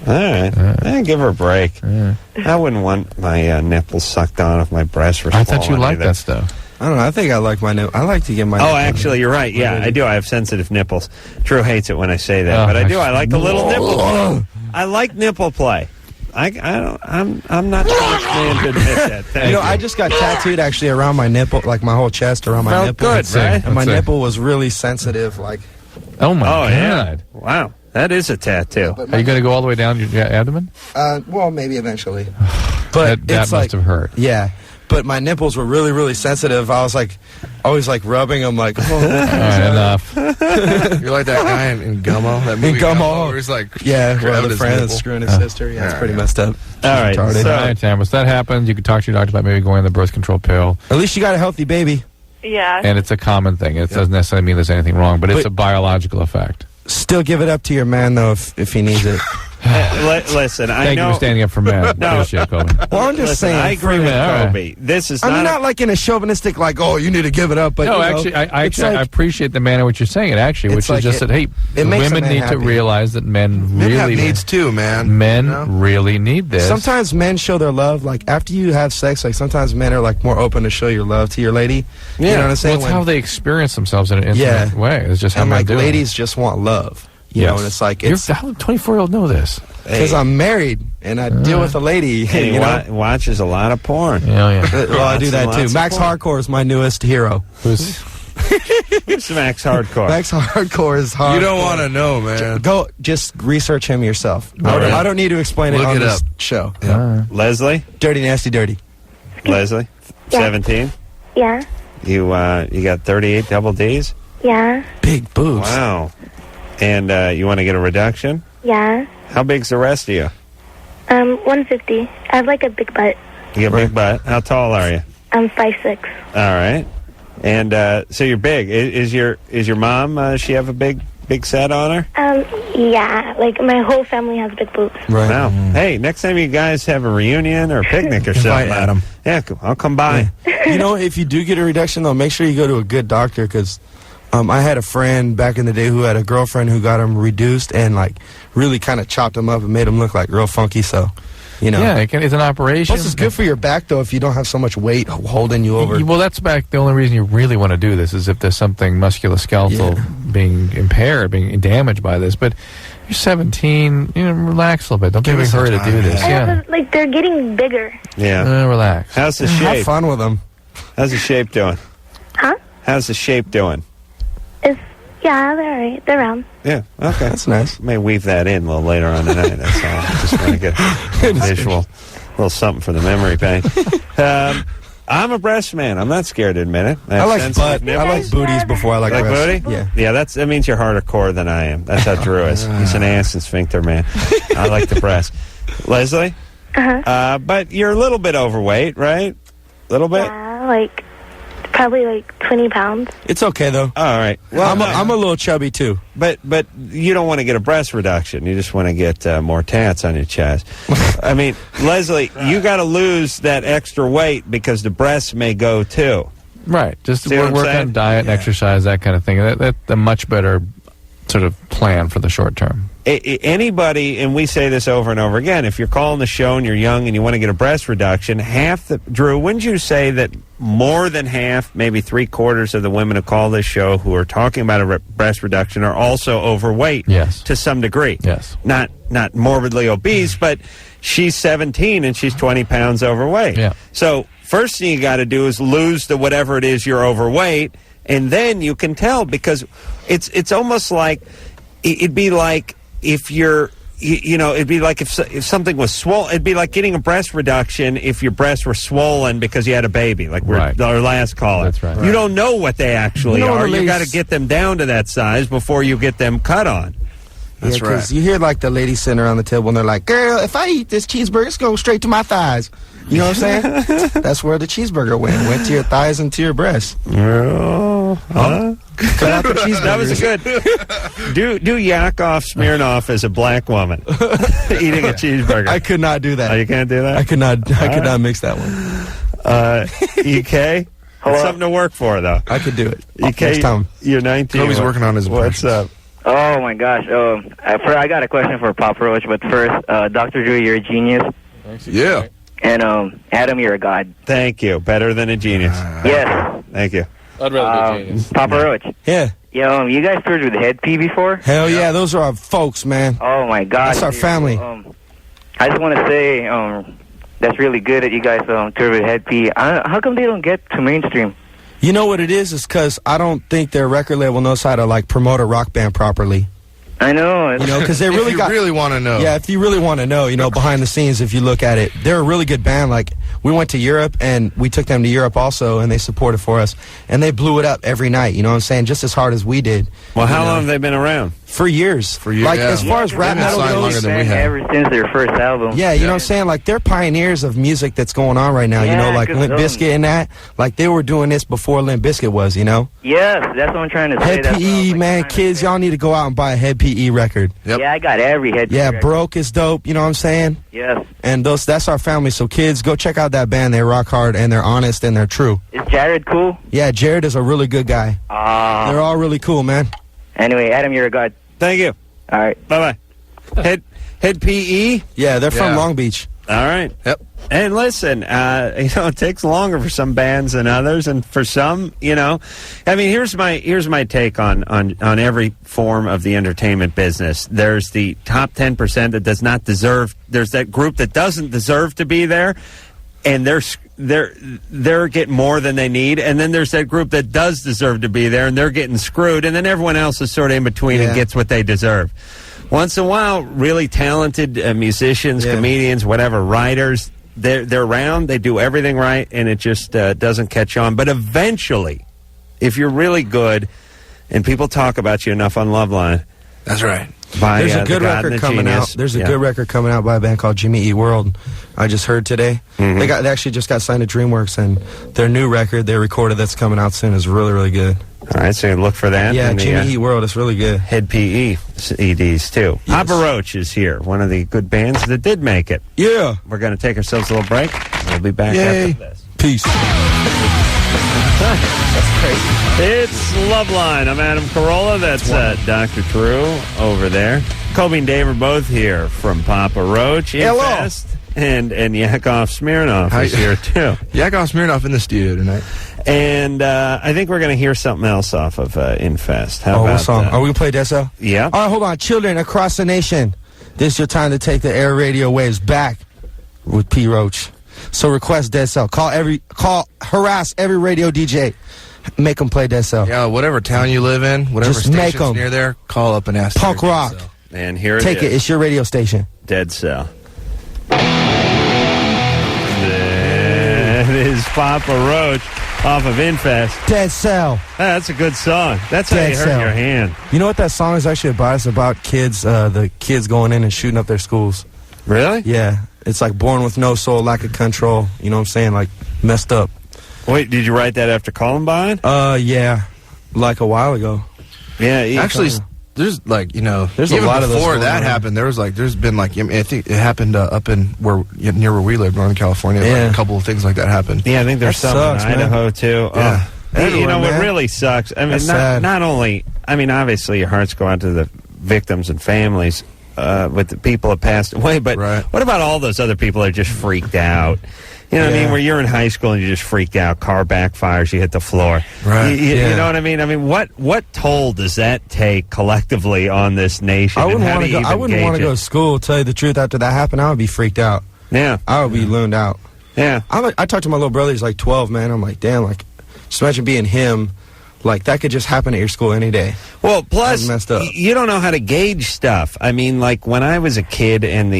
B: All right. Give her a break. I wouldn't want my nipples sucked on if my breasts were swollen.
C: I thought you liked that stuff.
E: I don't know. I think I like my nipple. I like to get my
B: Oh, actually, you're right. Yeah, I do. I have sensitive nipples. Drew hates it when I say that, but I do. I like a little nipple play. I like nipple play. I'm not the first man to admit that. Thank you.
E: I just got tattooed actually around my nipple, like my whole chest around my nipple.
B: Good, right?
E: And my nipple was really sensitive, like.
C: Oh my God!
B: Yeah. Wow, that is a tattoo.
C: Are you going to go all the way down your abdomen?
E: Well, maybe eventually. But
C: that
E: it's
C: must have hurt.
E: Yeah, but my nipples were really, really sensitive. I was like, always like rubbing them, like. Oh,
C: all right, enough.
J: You're like that guy in Gummo. That movie
E: in Gummo,
J: where he's like,
E: where the friend's screwing his sister. Yeah, it's pretty messed up.
B: All right,
C: all right, Tamara. So that happens. You can talk to your doctor about maybe going on the birth control pill.
E: At least you got a healthy baby.
M: Yeah.
C: And it's a common thing. It doesn't necessarily mean there's anything wrong, but it's a biological effect.
E: Still give it up to your man, though, if he needs it.
B: Listen, I know.
C: Thank you for standing up for men.
B: No.
E: Well, I'm just saying.
B: I agree with Kobe. This is
E: not like in a chauvinistic, like, oh, you need to give it up. But
C: no, actually, I appreciate the manner which you're saying it. Actually, which is just that hey, women need to realize that men really
J: have needs too, man.
C: Men really need this.
E: Sometimes men show their love like after you have sex. Like sometimes men are like more open to show your love to your lady.
C: Yeah.
E: You know what I'm saying?
C: Well, it's how they experience themselves in an intimate way. It's just how men do it.
E: Ladies just want love. You know, and it's like
C: how does a 24-year-old know this?
E: Because I'm married and I deal with a lady.
B: And he watches a lot of porn.
C: Yeah.
E: Well, I do that too. Max Hardcore is my newest hero.
B: Who's Max Hardcore?
E: Max Hardcore is hardcore.
J: You don't want to know, man.
E: Go just research him yourself. I don't need to explain it on this show.
B: Yeah. Leslie?
E: Dirty Nasty Dirty.
B: Leslie? 17?
F: Yeah.
B: You got 38 double Ds?
F: Yeah.
E: Big boobs.
B: Wow. And you want to get a reduction?
F: Yeah.
B: How big's the rest of you?
F: 150. I have like a big butt.
B: You got a big butt. How tall are you?
F: I'm 5'6".
B: All right. And so you're big. Is your mom? She have a big set on her?
F: Yeah. Like my whole family has big boobs.
B: Right. Wow. Hey, next time you guys have a reunion or a picnic or something,
E: Invite Adam.
B: Yeah, I'll come by.
E: You know, if you do get a reduction though, make sure you go to a good doctor because. I had a friend back in the day who had a girlfriend who got him reduced and like really kind of chopped him up and made him look like real funky. So,
C: yeah, it's an operation.
E: Plus, it's good for your back though if you don't have so much weight holding you over.
C: Well, that's back. The only reason you really want to do this is if there's something musculoskeletal being impaired, being damaged by this. But you're 17. Relax a little bit. Don't get me hurry to do this.
F: Yeah, like they're getting bigger.
B: Yeah,
C: relax.
B: How's the shape?
E: Have fun with them.
B: How's the shape doing?
F: Huh?
B: How's the shape doing?
F: Yeah, they're all right. They're round.
B: Yeah, okay.
E: That's nice.
B: May weave that in a little later on tonight. That's all. I just want to get a visual, little something for the memory bank. I'm a breast man. I'm not scared to admit it.
E: I like butt. I like booties before I like breasts.
B: Booty? Yeah, that means you're harder core than I am. That's how Drew is. He's an ass and sphincter man. I like the breast. Leslie?
F: Uh-huh.
B: But you're a little bit overweight, right? A little bit?
F: Yeah, like probably like 20 pounds.
E: It's okay though.
B: All right. Well,
E: I'm a little chubby too.
B: But you don't want to get a breast reduction. You just want to get more tats on your chest. I mean, Leslie, you got to lose that extra weight because the breasts may go too.
C: Right. Just work on diet and exercise, that kind of thing. That's a much better sort of plan for the short term.
B: Anybody, and we say this over and over again, if you're calling the show and you're young and you want to get a breast reduction, Drew, wouldn't you say that more than half, maybe 3/4 of the women who call this show who are talking about a breast reduction are also overweight?
C: Yes.
B: To some degree.
C: Yes.
B: Not morbidly obese, but she's 17 and she's 20 pounds overweight.
C: Yeah.
B: So first thing you got to do is lose the whatever it is you're overweight, and then you can tell, because it's almost like it'd be like if you're. It'd be like if something was swollen. It'd be like getting a breast reduction if your breasts were swollen because you had a baby, like our last caller.
C: That's right.
B: You don't know what they actually are. You got to get them down to that size before you get them cut on.
E: That's right. Because you hear like the ladies sitting around the table and they're like, "Girl, if I eat this cheeseburger, it's going straight to my thighs." You know what I'm saying? That's where the cheeseburger went to your thighs and to your breasts.
B: Cut out the cheeseburger. That was a good. Do Yakov Smirnoff as a black woman eating a cheeseburger.
E: I could not do that.
B: Oh, you can't do that?
E: I could not mix that one.
B: EK? It's something to work for, though.
E: I could do it.
B: EK,
E: next time.
B: You're 19.
J: He's working on his
B: What's up?
N: Oh, my gosh. I got a question for Papa Roach, but first, Dr. Drew, you're a genius.
J: Yeah.
N: And Adam, you're a god.
B: Thank you. Better than a genius.
N: Yes.
B: Thank you.
C: I'd rather be a genius.
N: Papa Roach.
E: Yeah.
N: You guys toured with Head P before?
E: Hell yeah, those are our folks, man.
N: Oh, my gosh.
E: That's our family.
N: I just want to say that's really good that you guys toured with Head P. How come they don't get to mainstream?
E: You know what it is? It's because I don't think their record label knows how to, like, promote a rock band properly.
N: I know.
E: You know, because they really
J: really want to know.
E: Yeah, if you really want to know, behind the scenes, if you look at it, they're a really good band. Like, we went to Europe, and we took them to Europe also, and they supported for us. And they blew it up every night, you know what I'm saying? Just as hard as we did.
B: Well, how long have they been around?
E: For years. Like, as far as rap metal goes.
N: Ever since their first album.
E: Yeah, you know what I'm saying? Like, they're pioneers of music that's going on right now, like Limp Bizkit and that. Like, they were doing this before Limp Bizkit was,
N: Yes, that's what I'm trying to say.
E: Head PE, man, kids, y'all need to go out and buy a Head PE record.
N: Yep. Yeah, I got every Head PE record.
E: Broke is dope, you know what I'm saying?
N: Yes.
E: And that's our family, so kids, go check out that band. They rock hard, and they're honest, and they're true.
N: Is Jared cool?
E: Yeah, Jared is a really good guy. They're all really cool, man.
N: Anyway, Adam, you're a god.
B: Thank you.
N: All right.
B: Bye-bye. Head PE?
E: Yeah, they're from Long Beach.
B: All right.
J: Yep.
B: And listen, it takes longer for some bands than others, and for some, I mean, here's my take on every form of the entertainment business. There's the top 10% that does not deserve. There's that group that doesn't deserve to be there, and they're getting more than they need, and then there's that group that does deserve to be there, and they're getting screwed, and then everyone else is sort of in between and gets what they deserve. Once in a while, really talented musicians, comedians, whatever, writers, they're around, they do everything right, and it just doesn't catch on. But eventually, if you're really good, and people talk about you enough on Loveline,
J: that's right.
E: There's a good record coming out. There's a good record coming out by a band called Jimmy Eat World. I just heard today.
B: Mm-hmm.
E: They actually just got signed to DreamWorks, and their new record they recorded that's coming out soon is really, really good.
B: All right, so you look for that.
E: Yeah, Jimmy Eat World is really good.
B: Head PE EDs too. Yes. Papa Roach is here, one of the good bands that did make it.
E: Yeah.
B: We're going to take ourselves a little break. We'll be back after this.
E: Peace.
B: That's crazy. It's Loveline. I'm Adam Carolla. That's Dr. Drew over there. Kobe and Dave are both here from Papa Roach.
E: Hello.
B: And Yakov Smirnoff is here too.
J: Yakov Smirnoff in the studio tonight.
B: And I think we're going to hear something else off of Infest. How about
E: what song? Are we going to play Deso?
B: Yeah.
E: All right, hold on. Children across the nation, this is your time to take the air radio waves back with P. Roach. So request Deso. Harass every radio DJ. Make them play Deso.
J: Yeah, whatever town you live in, whatever
E: just make
J: station's near there, call up and ask.
E: Punk rock.
B: And here it is.
E: Take it. It's your radio station.
B: Dead Cell. That is Papa Roach off of Infest.
E: Dead Cell.
B: That's a good song. That's how you hurt your hand.
E: You know what that song is actually about? It's about kids, the kids going in and shooting up their schools.
B: Really?
E: Yeah. It's like Born with No Soul, Lack of Control. You know what I'm saying? Like, messed up.
B: Wait, did you write that after Columbine?
E: Yeah. Like a while ago.
B: Yeah.
J: Actually, there's like,
E: there's
J: even
E: a lot of those
J: before
E: going
J: that
E: on.
J: happened, there's been like, I think it happened up in near where we live, Northern California.
E: Yeah.
J: Like a couple of things like that happened.
B: Yeah, I think there's some in Idaho too.
J: Yeah.
B: What really sucks, I mean, not only, obviously your hearts go out to the victims and families with the people that passed away, but what about all those other people that are just freaked out? You know what I mean? Where you're in high school and you just freak out, car backfires, you hit the floor.
J: Right.
B: You know what I mean? I mean, what toll does that take collectively on this nation?
E: I wouldn't want to go to school, tell you the truth. After that happened, I would be freaked out.
B: Yeah.
E: I would be looned out.
B: Yeah.
E: I talked to my little brother. He's like 12, man. I'm like, damn, like, just imagine being him. Like, that could just happen at your school any day.
B: Well, plus,
E: messed up.
B: you don't know how to gauge stuff. I mean, like, when I was a kid and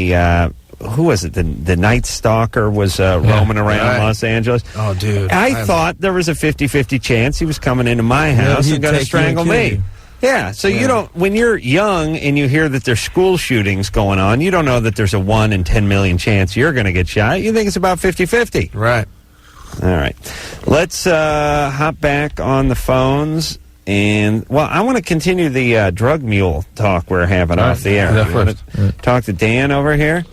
B: who was it? The Night Stalker was roaming around Los Angeles.
J: Oh, dude.
B: I thought there was a 50-50 chance he was coming into my house and going to strangle me. Yeah, so you don't, when you're young and you hear that there's school shootings going on, you don't know that there's a 1 in 10 million chance you're going to get shot. You think it's about 50-50.
J: Right.
B: All right. Let's hop back on the phones. And, well, I want to continue the drug mule talk we're having off the air. Talk to Dan over here.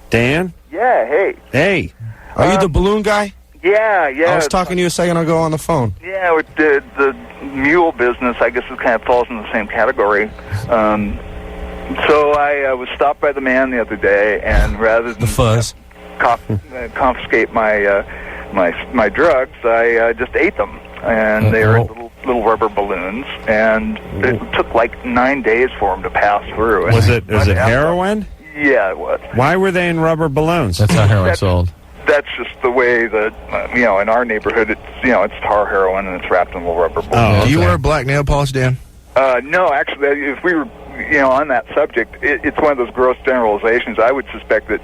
B: Dan?
O: Yeah, hey.
B: Hey.
E: Are you the balloon guy?
O: Yeah.
E: I was talking to you a second ago on the phone.
O: Yeah, with the mule business, I guess it kind of falls in the same category. So I was stopped by the man the other day, and rather than confiscate my drugs, I just ate them, and they were little rubber balloons, and it took like 9 days for them to pass through.
B: Was it heroin?
O: Yeah, it was.
B: Why were they in rubber balloons?
C: That's how heroin sold.
O: That's just the way that, in our neighborhood, it's tar heroin and it's wrapped in little rubber balloons.
J: Oh, okay. Do you wear black nail polish, Dan?
O: No, actually, if we were, on that subject, it's one of those gross generalizations. I would suspect that,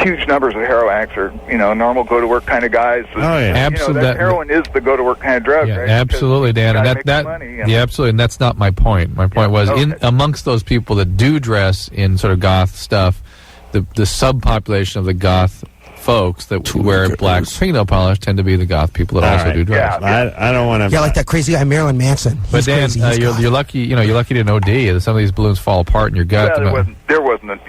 O: huge numbers of heroin addicts are, normal go-to-work kind of guys.
C: Oh, yeah. Absolutely.
O: That heroin is the go-to-work kind of drug, right?
C: Absolutely, Dan. And absolutely, and that's not my point. My point was, amongst those people that do dress in sort of goth stuff, the subpopulation of the goth folks that wear black fingernail polish tend to be the goth people that also do drugs.
B: Yeah, I don't want to.
E: Yeah, like that crazy guy Marilyn Manson.
C: But Dan, you're lucky. You're lucky to OD. Some of these balloons fall apart in your gut.
O: There wasn't.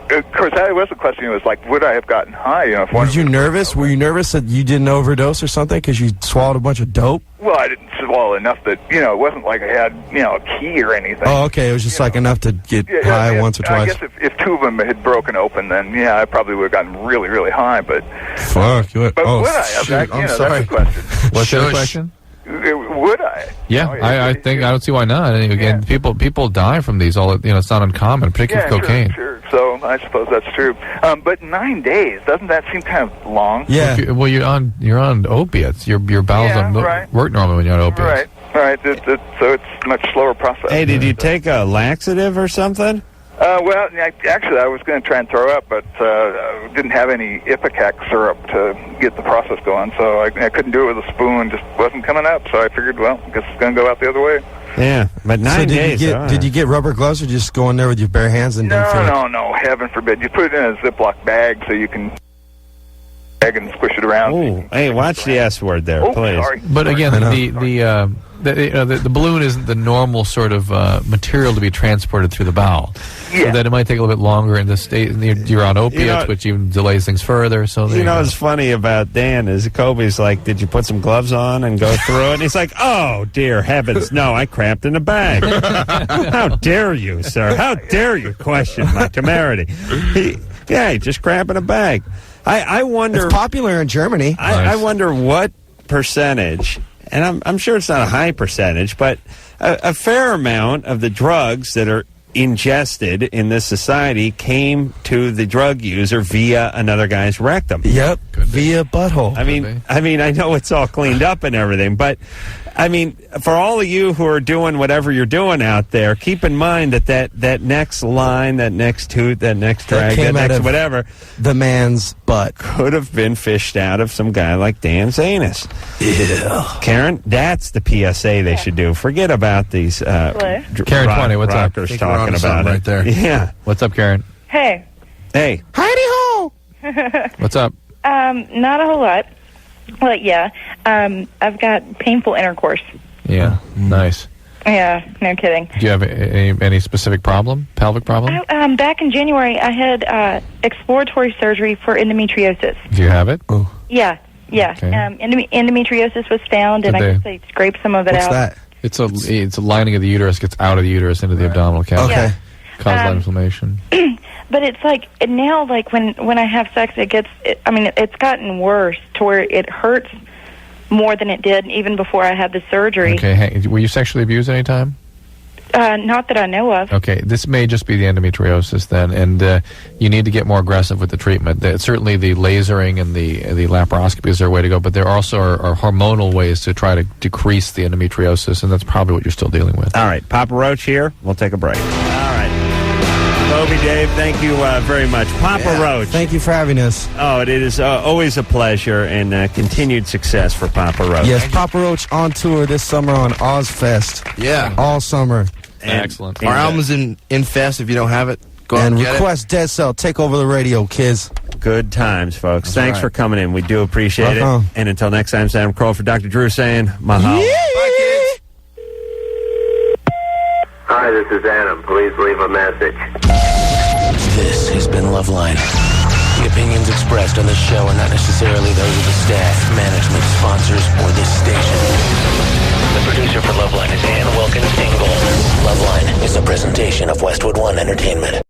O: Of course, that was the question. It was like, would I have gotten high?
E: Were you nervous? Were you nervous that you didn't overdose or something because you swallowed a bunch of dope?
O: Well, I didn't swallow enough that it wasn't like I had a key or anything.
E: Oh, okay. It was just like enough to get high once or twice.
O: I guess if two of them had broken open, then I probably would have gotten really, really high. But
E: fuck, would
O: I?
E: Shoot, I'm sorry.
O: That's the question.
C: What's the question?
O: Would I?
C: Yeah, I think I don't see why not. And again, people die from these. It's not uncommon, particularly cocaine.
O: Sure. So I suppose that's true. But 9 days, doesn't that seem kind of long?
C: Yeah. Well, you're on opiates. Your bowels don't work normally when you're on opiates.
O: Right. So it's a much slower process.
B: Hey, did you take a laxative or something?
O: Well, actually, I was going to try and throw up, but didn't have any Ipecac syrup to get the process going, so I couldn't do it with a spoon. Just wasn't coming up, so I figured, well, I guess it's going to go out the other way.
B: Yeah, but 9 days.
E: Did you get rubber gloves, or just go in there with your bare hands and
O: No, heaven forbid. You put it in a Ziploc bag so you can bag and squish it around.
B: Ooh, hey, watch the S word there, please.
O: Sorry.
C: But again, the balloon isn't the normal sort of material to be transported through the bowel.
O: Yeah.
C: So that it might take a little bit longer in the state. You're on opiates, which even delays things further. So
B: what's funny about Dan is Kobe's like, "Did you put some gloves on and go through it?" And he's like, "Oh dear heavens, no! I cramped in a bag." How dare you, sir? How dare you question my temerity? He just cramp in a bag. I wonder.
E: It's popular in Germany.
B: I wonder what percentage. And I'm sure it's not a high percentage, but a fair amount of the drugs that are ingested in this society came to the drug user via another guy's rectum.
E: Yep, via butthole.
B: I mean, I know it's all cleaned up and everything, but I mean, for all of you who are doing whatever you're doing out there, keep in mind that next line, that next toot, that next drag, that next whatever,
E: the man's butt
B: could have been fished out of some guy like Dan's anus.
E: Yeah.
B: Karen, that's the PSA they should do. Forget about these
C: Karen 20, what's up?
B: Rockers talking about it.
J: Right there.
B: Yeah.
C: What's up, Karen?
K: Hey.
B: Hey.
E: Hidey ho!
C: What's up?
K: Not a whole lot. Well, yeah. I've got painful intercourse.
C: Yeah. Nice.
K: Yeah, no kidding.
C: Do you have any specific problem? Pelvic problem?
K: Back in January, I had exploratory surgery for endometriosis.
C: Do you have it?
E: Oh.
K: Yeah.
C: Okay.
K: Endometriosis was found, and I guess they scraped some of it out.
E: What's that?
C: It's a lining of the uterus gets out of the uterus into the abdominal cavity.
E: Okay.
C: Causes inflammation.
K: But it's like now, like when I have sex, it's gotten worse to where it hurts more than it did even before I had the surgery.
C: Okay. Were you sexually abused at any time?
K: Not that I know of.
C: Okay, this may just be the endometriosis then, and you need to get more aggressive with the treatment. Certainly the lasering and the laparoscopy is their way to go, but there also are hormonal ways to try to decrease the endometriosis, and that's probably what you're still dealing with.
B: All right, Papa Roach here. We'll take a break. All right. Moby Dave, thank you very much. Papa Roach.
E: Thank you for having us.
B: Oh, it is always a pleasure, and continued success for Papa Roach.
E: Yes, Papa Roach on tour this summer on Ozfest.
J: Yeah.
E: All summer.
C: Excellent.
J: Our album's in Fest. If you don't have it, go out and get
E: request Dead Cell. Take over the radio, kids.
B: Good times, folks.
C: That's
B: Thanks
C: right.
B: for coming in. We do appreciate it. And until next time, Sam Kroll for Dr. Drew saying, mahalo.
J: Bye, kids.
P: Hi, this is Adam. Please leave a message.
A: This has been Loveline. The opinions expressed on this show are not necessarily those of the staff, management, sponsors, or this station. The producer for Loveline is Ann Wilkins Dingle. Loveline is a presentation of Westwood One Entertainment.